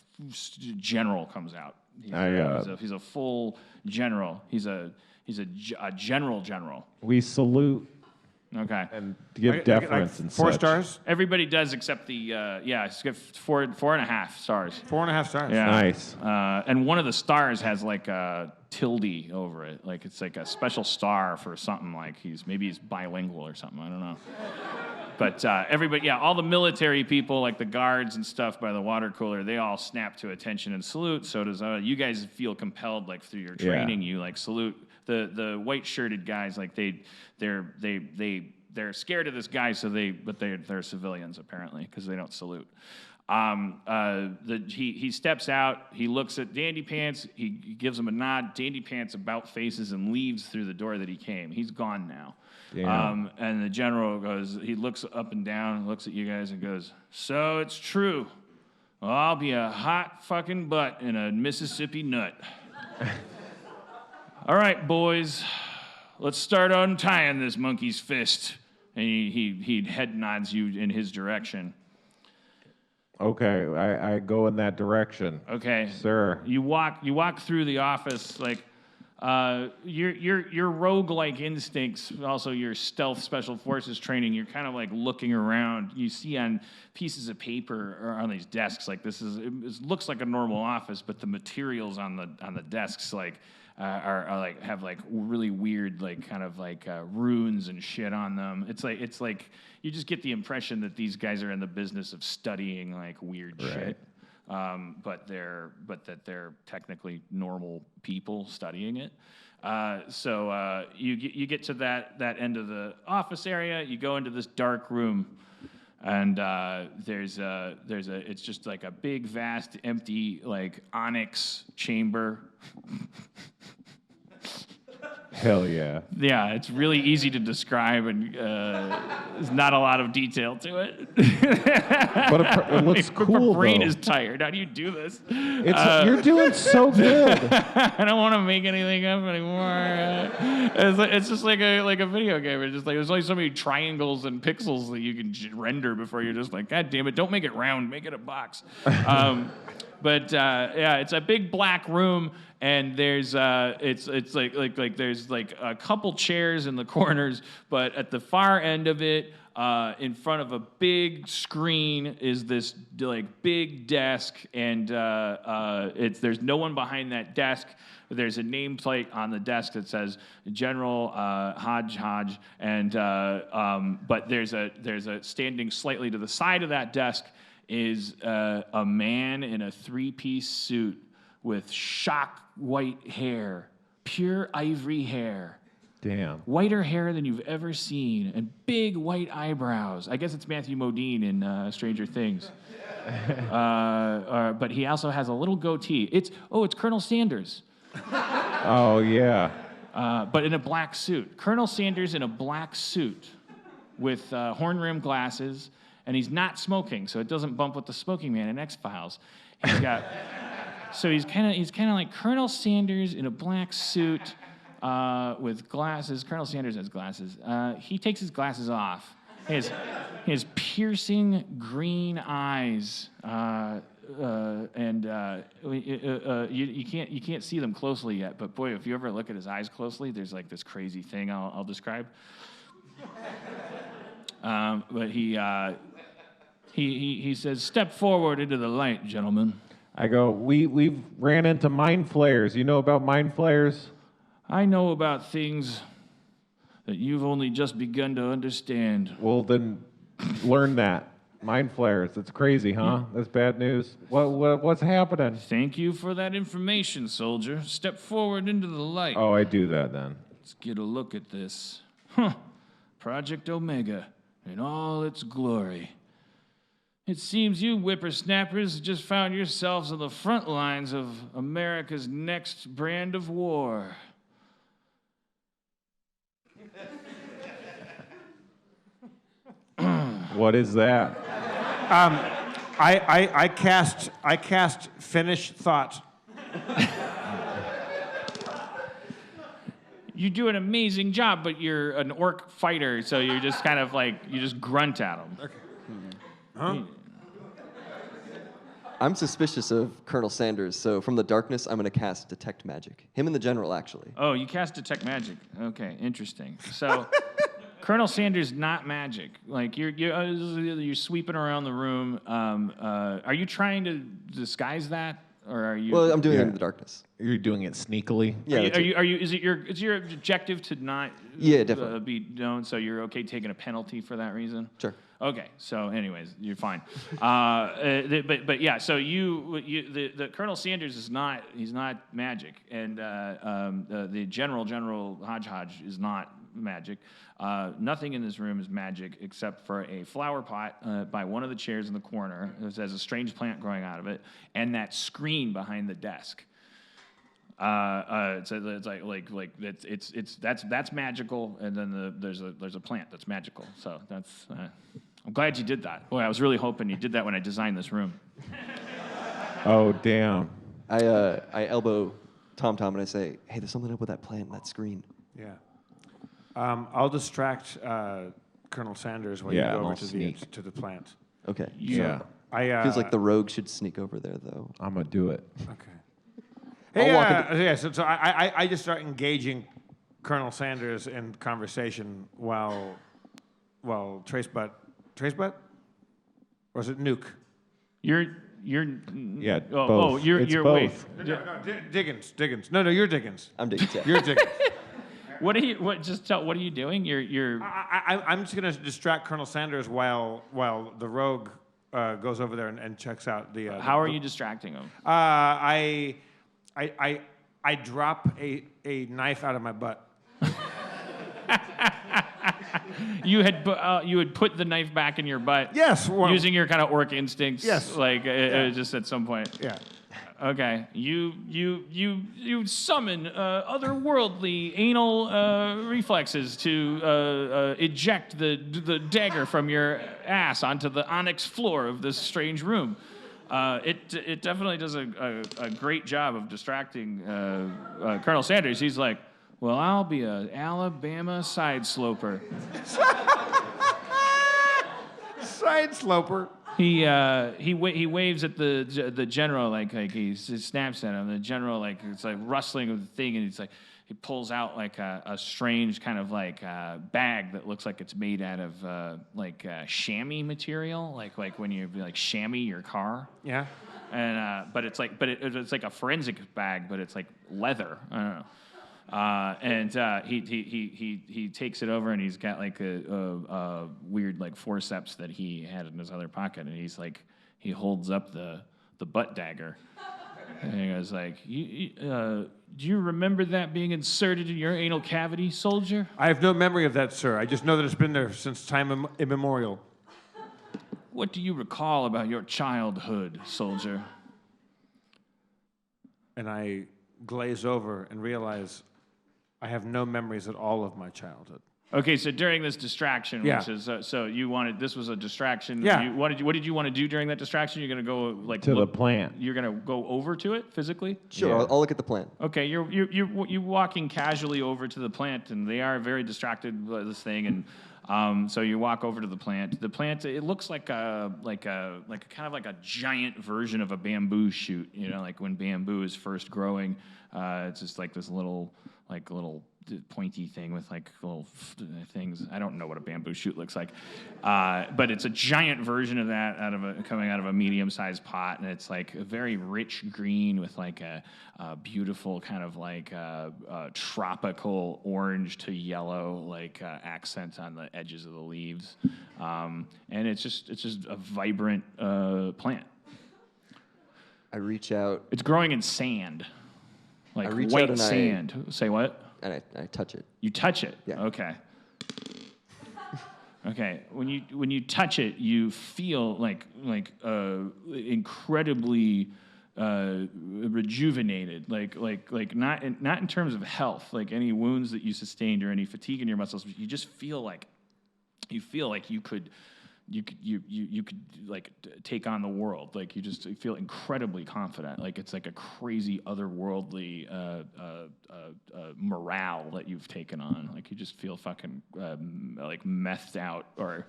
general comes out. He's a full general. He's a general. We salute. Okay. And give deference and 4 such. stars? Everybody does except the it's got 4.5 stars. 4.5 stars. Yeah. Nice. And one of the stars has like a tilde over it. Like it's like a special star for something, like he's bilingual or something. I don't know. But everybody, all the military people, like the guards and stuff by the water cooler, they all snap to attention and salute. So does you guys feel compelled, like through your training, you like salute the white shirted guys, like they're scared of this guy, but they're civilians apparently because they don't salute. He steps out. He looks at Dandy Pants. He gives him a nod. Dandy Pants about faces and leaves through the door that he came. He's gone now. And the general goes. He looks up and down, looks at you guys, and goes, "So it's true. Well, I'll be a hot fucking butt in a Mississippi nut." All right, boys, let's start untying this monkey's fist. And he head nods you in his direction. Okay, I go in that direction. Okay, sir. You walk through the office like your rogue-like instincts, also your stealth special forces training. You're kind of like looking around. You see on pieces of paper or on these desks like it looks like a normal office, but the materials on the desks like. Are like have like really weird like kind of like runes and shit on them. It's like you just get the impression that these guys are in the business of studying like weird shit, but that they're technically normal people studying it. So you get to that end of the office area. You go into this dark room. And it's just like a big, vast, empty, like onyx chamber. Hell yeah. Yeah, it's really easy to describe, and there's not a lot of detail to it. But it looks cool, My brain though. is tired. How do you do this? You're doing so good. I don't want to make anything up anymore. It's just like a video game. It's just like there's only so many triangles and pixels that you can render before you're just like, God damn it, don't make it round, make it a box. But yeah, it's a big black room, and there's it's like there's like a couple chairs in the corners, but at the far end of it, in front of a big screen, is this like big desk, and there's no one behind that desk. There's a nameplate on the desk that says General Hodge, and but there's a standing slightly to the side of that desk is a man in a three-piece suit with shock white hair, pure ivory hair. Damn. Whiter hair than you've ever seen, and big white eyebrows. I guess it's Matthew Modine in Stranger Things. But he also has a little goatee. It's Colonel Sanders. Oh, yeah. But in a black suit. Colonel Sanders in a black suit with horn-rimmed glasses, and he's not smoking, so it doesn't bump with the smoking man in X-Files. He's got, so he's kind of like Colonel Sanders in a black suit with glasses. Colonel Sanders has glasses. He takes his glasses off. He has piercing green eyes, and you can't see them closely yet. But boy, if you ever look at his eyes closely, there's like this crazy thing I'll describe. But he says, "Step forward into the light, gentlemen." I go, we've ran into mind flayers. You know about mind flayers? I know about things that you've only just begun to understand. Well, then learn that. Mind flayers. That's crazy, huh? That's bad news. What's happening? Thank you for that information, soldier. Step forward into the light. Oh, I do that then. Let's get a look at this. Huh. Project Omega in all its glory. It seems you whippersnappers just found yourselves on the front lines of America's next brand of war. What is that? I cast finish thought. You do an amazing job, but you're an orc fighter, so you're just kind of like, you just grunt at them. Okay. Huh? I'm suspicious of Colonel Sanders, so from the darkness, I'm going to cast Detect Magic. Him and the General, actually. Oh, you cast Detect Magic. Okay, interesting. So, Colonel Sanders, not magic. Like, you're sweeping around the room. Are you trying to disguise that? Or are you? Well, I'm doing it in the darkness. You're doing it sneakily? Yeah. Are you? Is your objective to not? Yeah, definitely. Be known, so you're okay taking a penalty for that reason? Sure. Okay. So, anyways, you're fine. But yeah. So the Colonel Sanders is not. He's not magic, and the General Hodge is not magic. Nothing in this room is magic except for a flower pot by one of the chairs in the corner. It has a strange plant growing out of it, and that screen behind the desk. It's that's magical, and then there's a plant that's magical. So that's. I'm glad you did that. Boy, I was really hoping you did that when I designed this room. Oh damn! I elbow Tom and I say, "Hey, there's something up with that plant, that screen." Yeah. I'll distract Colonel Sanders while you go over to the plant. Okay. Yeah. Feels like the rogue should sneak over there, though. I'm gonna do it. Okay. Hey, so I just start engaging Colonel Sanders in conversation while Trace Butt, or is it Nuke? You're. Yeah. Oh, you're both. wait. No, Diggins. No, you're Diggins. I'm Diggins. Yeah. You're Diggins. What are you doing? You're. I'm just gonna distract Colonel Sanders while the rogue goes over there and checks out the. How are you distracting him? I drop a knife out of my butt. You had put the knife back in your butt. Yes. Using your kind of orc instincts. Yes. Like just at some point. Yeah. Okay. You summon otherworldly anal reflexes to eject the dagger from your ass onto the onyx floor of this strange room. It definitely does a great job of distracting Colonel Sanders. He's like, well, I'll be an Alabama side sloper. Side sloper. He waves at the general like he snaps at him. The general like it's like rustling with the thing, and it's like he pulls out like a strange kind of like bag that looks like it's made out of chamois material, like when you like chamois your car. Yeah. And it's like a forensic bag, but it's like leather. I don't know. He takes it over and he's got like a weird like forceps that he had in his other pocket, and he's like he holds up the butt dagger, and he goes like, do you remember that being inserted in your anal cavity, soldier? I have no memory of that, sir. I just know that it's been there since time immemorial. What do you recall about your childhood, soldier? And I glaze over and realize I have no memories at all of my childhood. Okay, so during this distraction, Yeah. which is this was a distraction. Yeah. What did you want to do during that distraction? You're gonna go like To the plant. You're gonna go over to it physically. Sure, Yeah. I'll look at the plant. Okay, you're walking casually over to the plant, and they are very distracted by this thing, and so you walk over to the plant. The plant, it looks like a kind of like a giant version of a bamboo shoot. You know, like when bamboo is first growing, it's just like this little pointy thing with like little things. I don't know what a bamboo shoot looks like, but it's a giant version of that coming out of a medium-sized pot, and it's like a very rich green with like a beautiful kind of like tropical orange to yellow like accent on the edges of the leaves, and it's just a vibrant plant. I reach out. It's growing in sand, like I reach white out and sand. Say what? And I touch it. You touch it. Yeah. Okay. Okay. When you touch it, you feel like incredibly rejuvenated. Like not in terms of health, like any wounds that you sustained or any fatigue in your muscles. But you just feel like you could like take on the world. Like you feel incredibly confident. Like it's like a crazy otherworldly morale that you've taken on. Like you just feel fucking like methed out. Or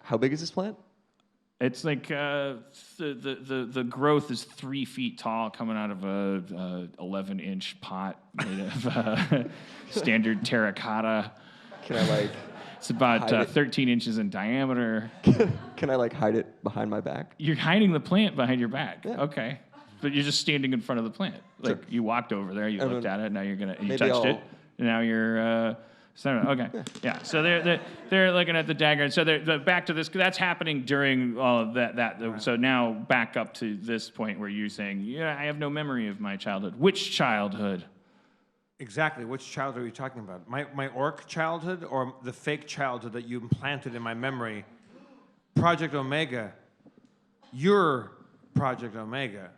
How big is this plant? it's like the growth is 3 feet tall, coming out of a 11-inch pot made of standard terracotta. Can I like? It's about Hide it. 13 inches in diameter. Can I like hide it behind my back? You're hiding the plant behind your back. Yeah. Okay. But you're just standing in front of the plant. Like Sure. you walked over there, you And looked then at it, now you maybe touched it. I'll- And now you're okay. Yeah. So they're looking at the dagger. So they're back to this. That's happening during all of that. So now back up to this point where you're saying, yeah, I have no memory of my childhood. Which childhood? Exactly. Which childhood are you talking about? My orc childhood or the fake childhood that you implanted in my memory? Project Omega. Your Project Omega.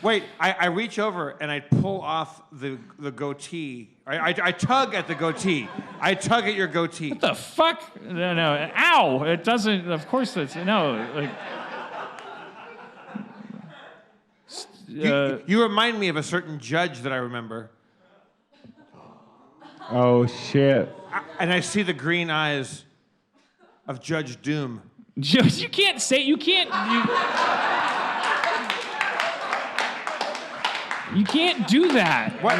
Wait, I reach over and I pull off the goatee. I tug at the goatee. I tug at your goatee. What the fuck? No. Ow! It doesn't. Of course, that's no. Like. You remind me of a certain judge that I remember. Oh, shit. And I see the green eyes of Judge Doom. You can't say. You can't. You can't do that. What?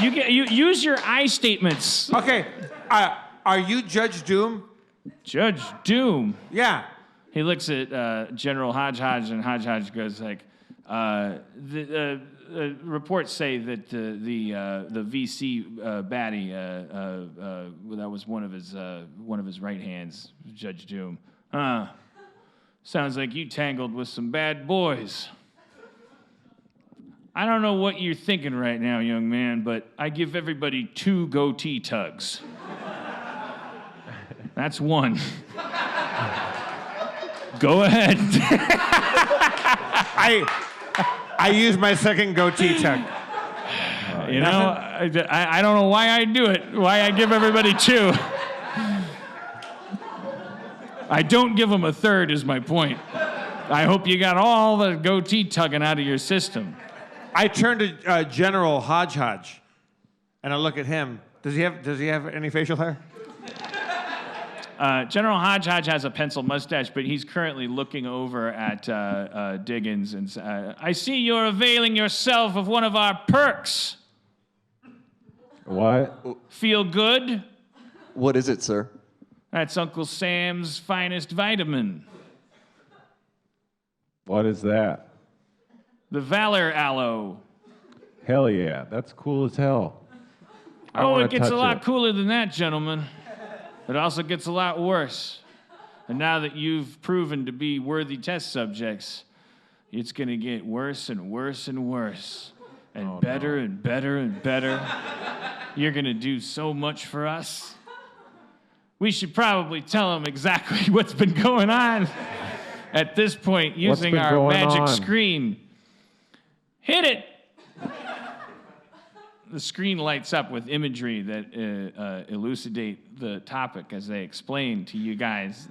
You use your I statements. Okay. Are you Judge Doom? Judge Doom. Yeah. He looks at General Hodge, and Hodge goes like, the reports say that the VC baddie that was one of his right hands, Judge Doom. Sounds like you tangled with some bad boys. I don't know what you're thinking right now, young man, but I give everybody 2 goatee tugs. That's 1. Go ahead. I use my second goatee tuck. You know, I don't know why I do it, why I give everybody 2. I don't give them a third is my point. I hope you got all the goatee tugging out of your system. I turn to General Hodge, and I look at him. Does he have any facial hair? General Hodge has a pencil mustache, but he's currently looking over at Diggins and I see you're availing yourself of one of our perks. What? Feel good? What is it, sir? That's Uncle Sam's finest vitamin. What is that? The Valor Aloe. Hell yeah, that's cool as hell. It gets a lot cooler than that, gentlemen. It also gets a lot worse. And now that you've proven to be worthy test subjects, it's going to get worse and worse and worse. And better and better and better. You're going to do so much for us. We should probably tell them exactly what's been going on at this point using our magic screen. Hit it! The screen lights up with imagery that elucidate the topic as they explain to you guys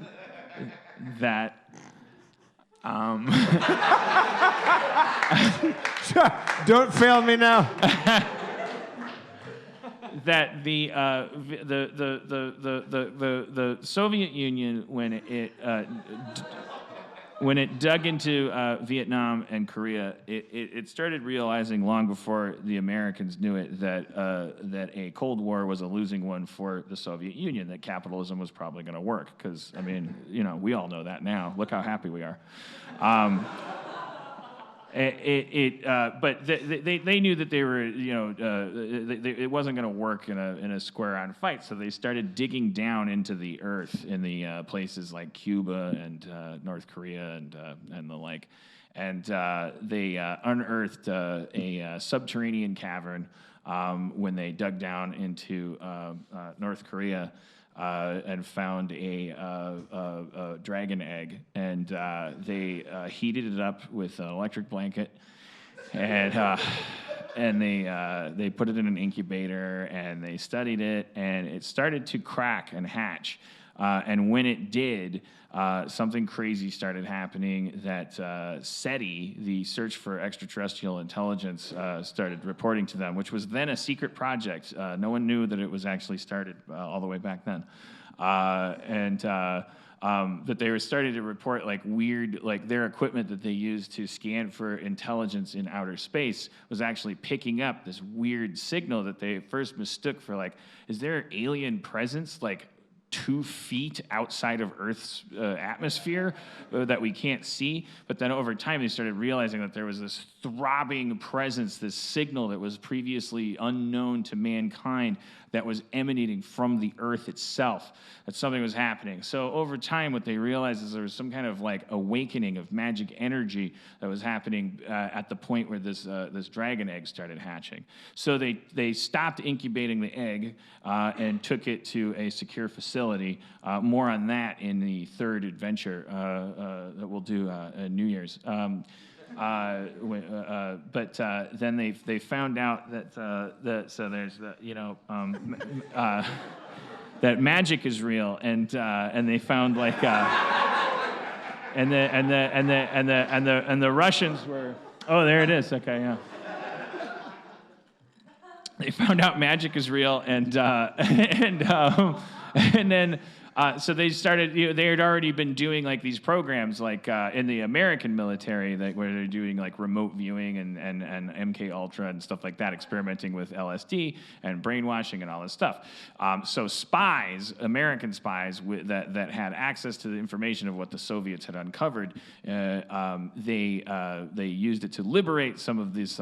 that Don't fail me now. that the Soviet Union, when it dug into Vietnam and Korea, it started realizing long before the Americans knew it that a Cold War was a losing one for the Soviet Union, that capitalism was probably going to work. Because, I mean, we all know that now. Look how happy we are. But they knew that they were, it wasn't going to work in a square-on fight. So they started digging down into the earth in the places like Cuba and North Korea and the like, and they unearthed a subterranean cavern when they dug down into North Korea. And found a dragon egg, and they heated it up with an electric blanket, and they put it in an incubator, and they studied it, and it started to crack and hatch. And when it did, something crazy started happening that SETI, the Search for Extraterrestrial Intelligence, started reporting to them, which was then a secret project. No one knew that it was actually started all the way back then. That they were starting to report weird, their equipment that they used to scan for intelligence in outer space was actually picking up this weird signal that they first mistook for is there an alien presence 2 feet outside of Earth's atmosphere that we can't see. But then over time, they started realizing that there was this throbbing presence, this signal that was previously unknown to mankind that was emanating from the Earth itself, that something was happening. So over time, what they realized is there was some kind of awakening of magic energy that was happening at the point where this dragon egg started hatching. So they stopped incubating the egg and took it to a secure facility. More on that in the third adventure that we'll do New Year's. But then they found out that there's that magic is real, and they found and the Russians were, oh, there it is, okay, yeah. They found out magic is real, and then. So they started. They had already been doing these programs, in the American military, where they're doing remote viewing and MK Ultra and stuff like that, experimenting with LSD and brainwashing and all this stuff. So spies, American spies that had access to the information of what the Soviets had uncovered, they used it to liberate some of this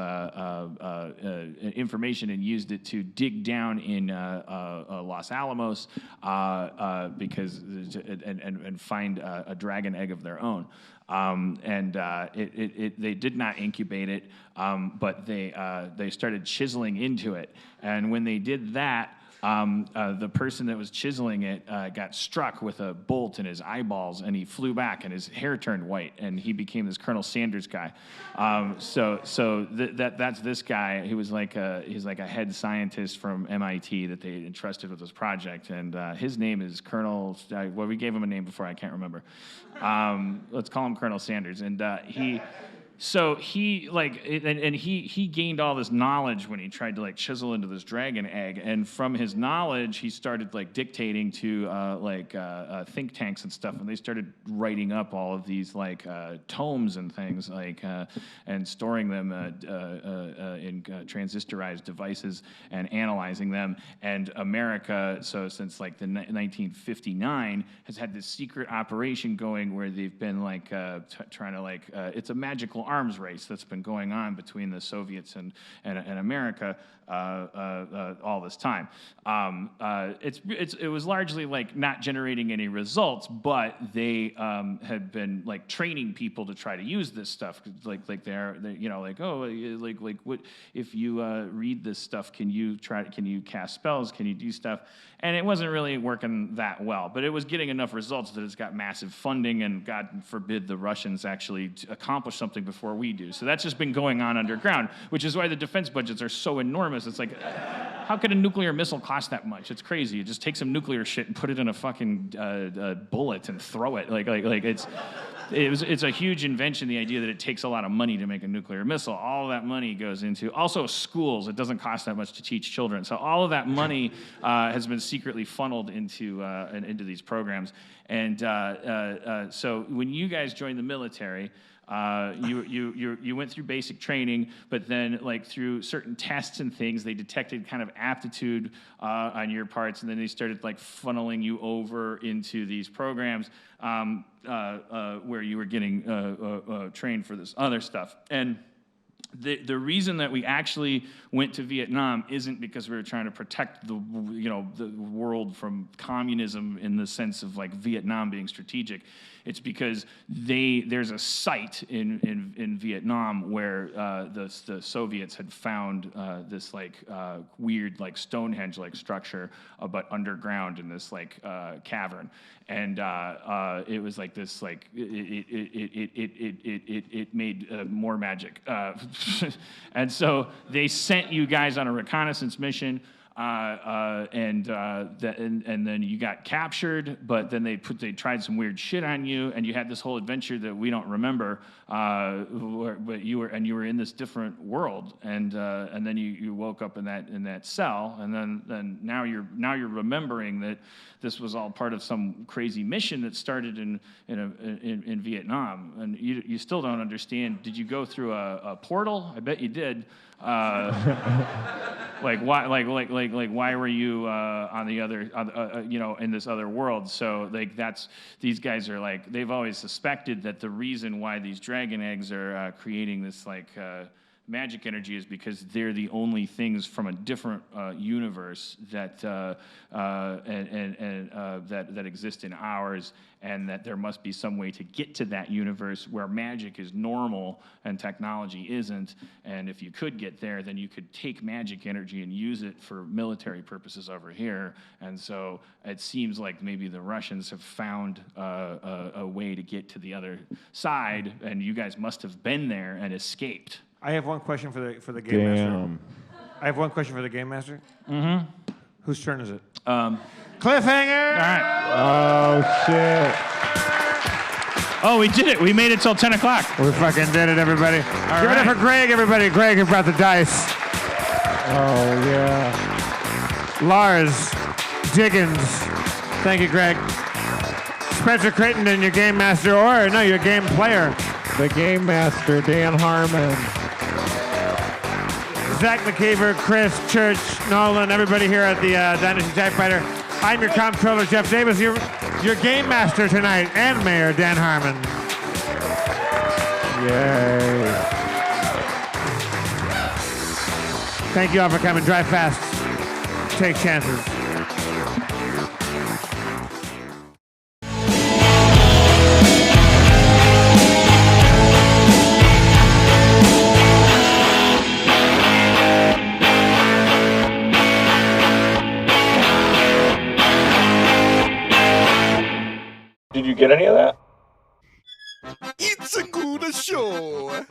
information and used it to dig down in Los Alamos. Because and find a dragon egg of their own, they did not incubate it, but they started chiseling into it, and when they did that, the person that was chiseling it got struck with a bolt in his eyeballs, and he flew back, and his hair turned white, and he became this Colonel Sanders guy. That's this guy. He's like a head scientist from MIT that they entrusted with this project, and his name is Colonel. Well, we gave him a name before. I can't remember. Let's call him Colonel Sanders, and he. So he he gained all this knowledge when he tried to like chisel into this dragon egg, and from his knowledge he started like dictating to think tanks and stuff, and they started writing up all of these like tomes and things and storing them in transistorized devices and analyzing them. And America, so since like the 1959, has had this secret operation going where they've been like trying to it's a magical arms race that's been going on between the Soviets and America all this time. It was largely like not generating any results, but they had been like training people to try to use this stuff. What if you read this stuff? Can you cast spells? Can you do stuff? And it wasn't really working that well, but it was getting enough results that it's got massive funding, and God forbid the Russians actually accomplish something before we do. So that's just been going on underground, which is why the defense budgets are so enormous. It's like, how could a nuclear missile cost that much? It's crazy. You just take some nuclear shit and put it in a fucking bullet and throw it. It's a huge invention, the idea that it takes a lot of money to make a nuclear missile. All of that money goes into, also schools. It doesn't cost that much to teach children. So all of that money has been secretly funneled into these programs. And so when you guys joined the military, you went through basic training, but then like through certain tests and things, they detected kind of aptitude on your parts, and then they started like funneling you over into these programs where you were getting trained for this other stuff. And the reason that we actually went to Vietnam isn't because we were trying to protect the world from communism in the sense of like Vietnam being strategic. It's because there's a site in Vietnam where the Soviets had found this like weird like Stonehenge like structure, but underground in this like cavern, and it was like this like it made more magic, and so they sent you guys on a reconnaissance mission. And then you got captured, but then they tried some weird shit on you, and you had this whole adventure that we don't remember. But you were in this different world, and then you woke up in that cell, and then now you're remembering that this was all part of some crazy mission that started in Vietnam, and you still don't understand. Did you go through a portal? I bet you did. Why were you on the other in this other world? So like these guys are like, they've always suspected that the reason why these dragon eggs are creating this like magic energy is because they're the only things from a different universe that that exist in ours, and that there must be some way to get to that universe where magic is normal and technology isn't. And if you could get there, then you could take magic energy and use it for military purposes over here. And so it seems like maybe the Russians have found a way to get to the other side, and you guys must have been there and escaped. I have one question for the game master. I have one question for the game master. Mm-hmm. Whose turn is it? Cliffhanger! All right. Oh, shit. Oh, we did it. We made it till 10 o'clock. We fucking did it, everybody. Give it up for Greg, everybody. Greg who brought the dice. Oh, yeah. Lars Diggins. Thank you, Greg. Spencer Crittenden, your game master, your game player. The game master, Dan Harmon. Zach McKeever, Chris, Church, Nolan, everybody here at the Dynasty Typewriter. I'm your comptroller, Jeff Davis, your game master tonight, and Mayor Dan Harmon. Yay. Thank you all for coming. Drive fast. Take chances. you get any of that? It's a good show.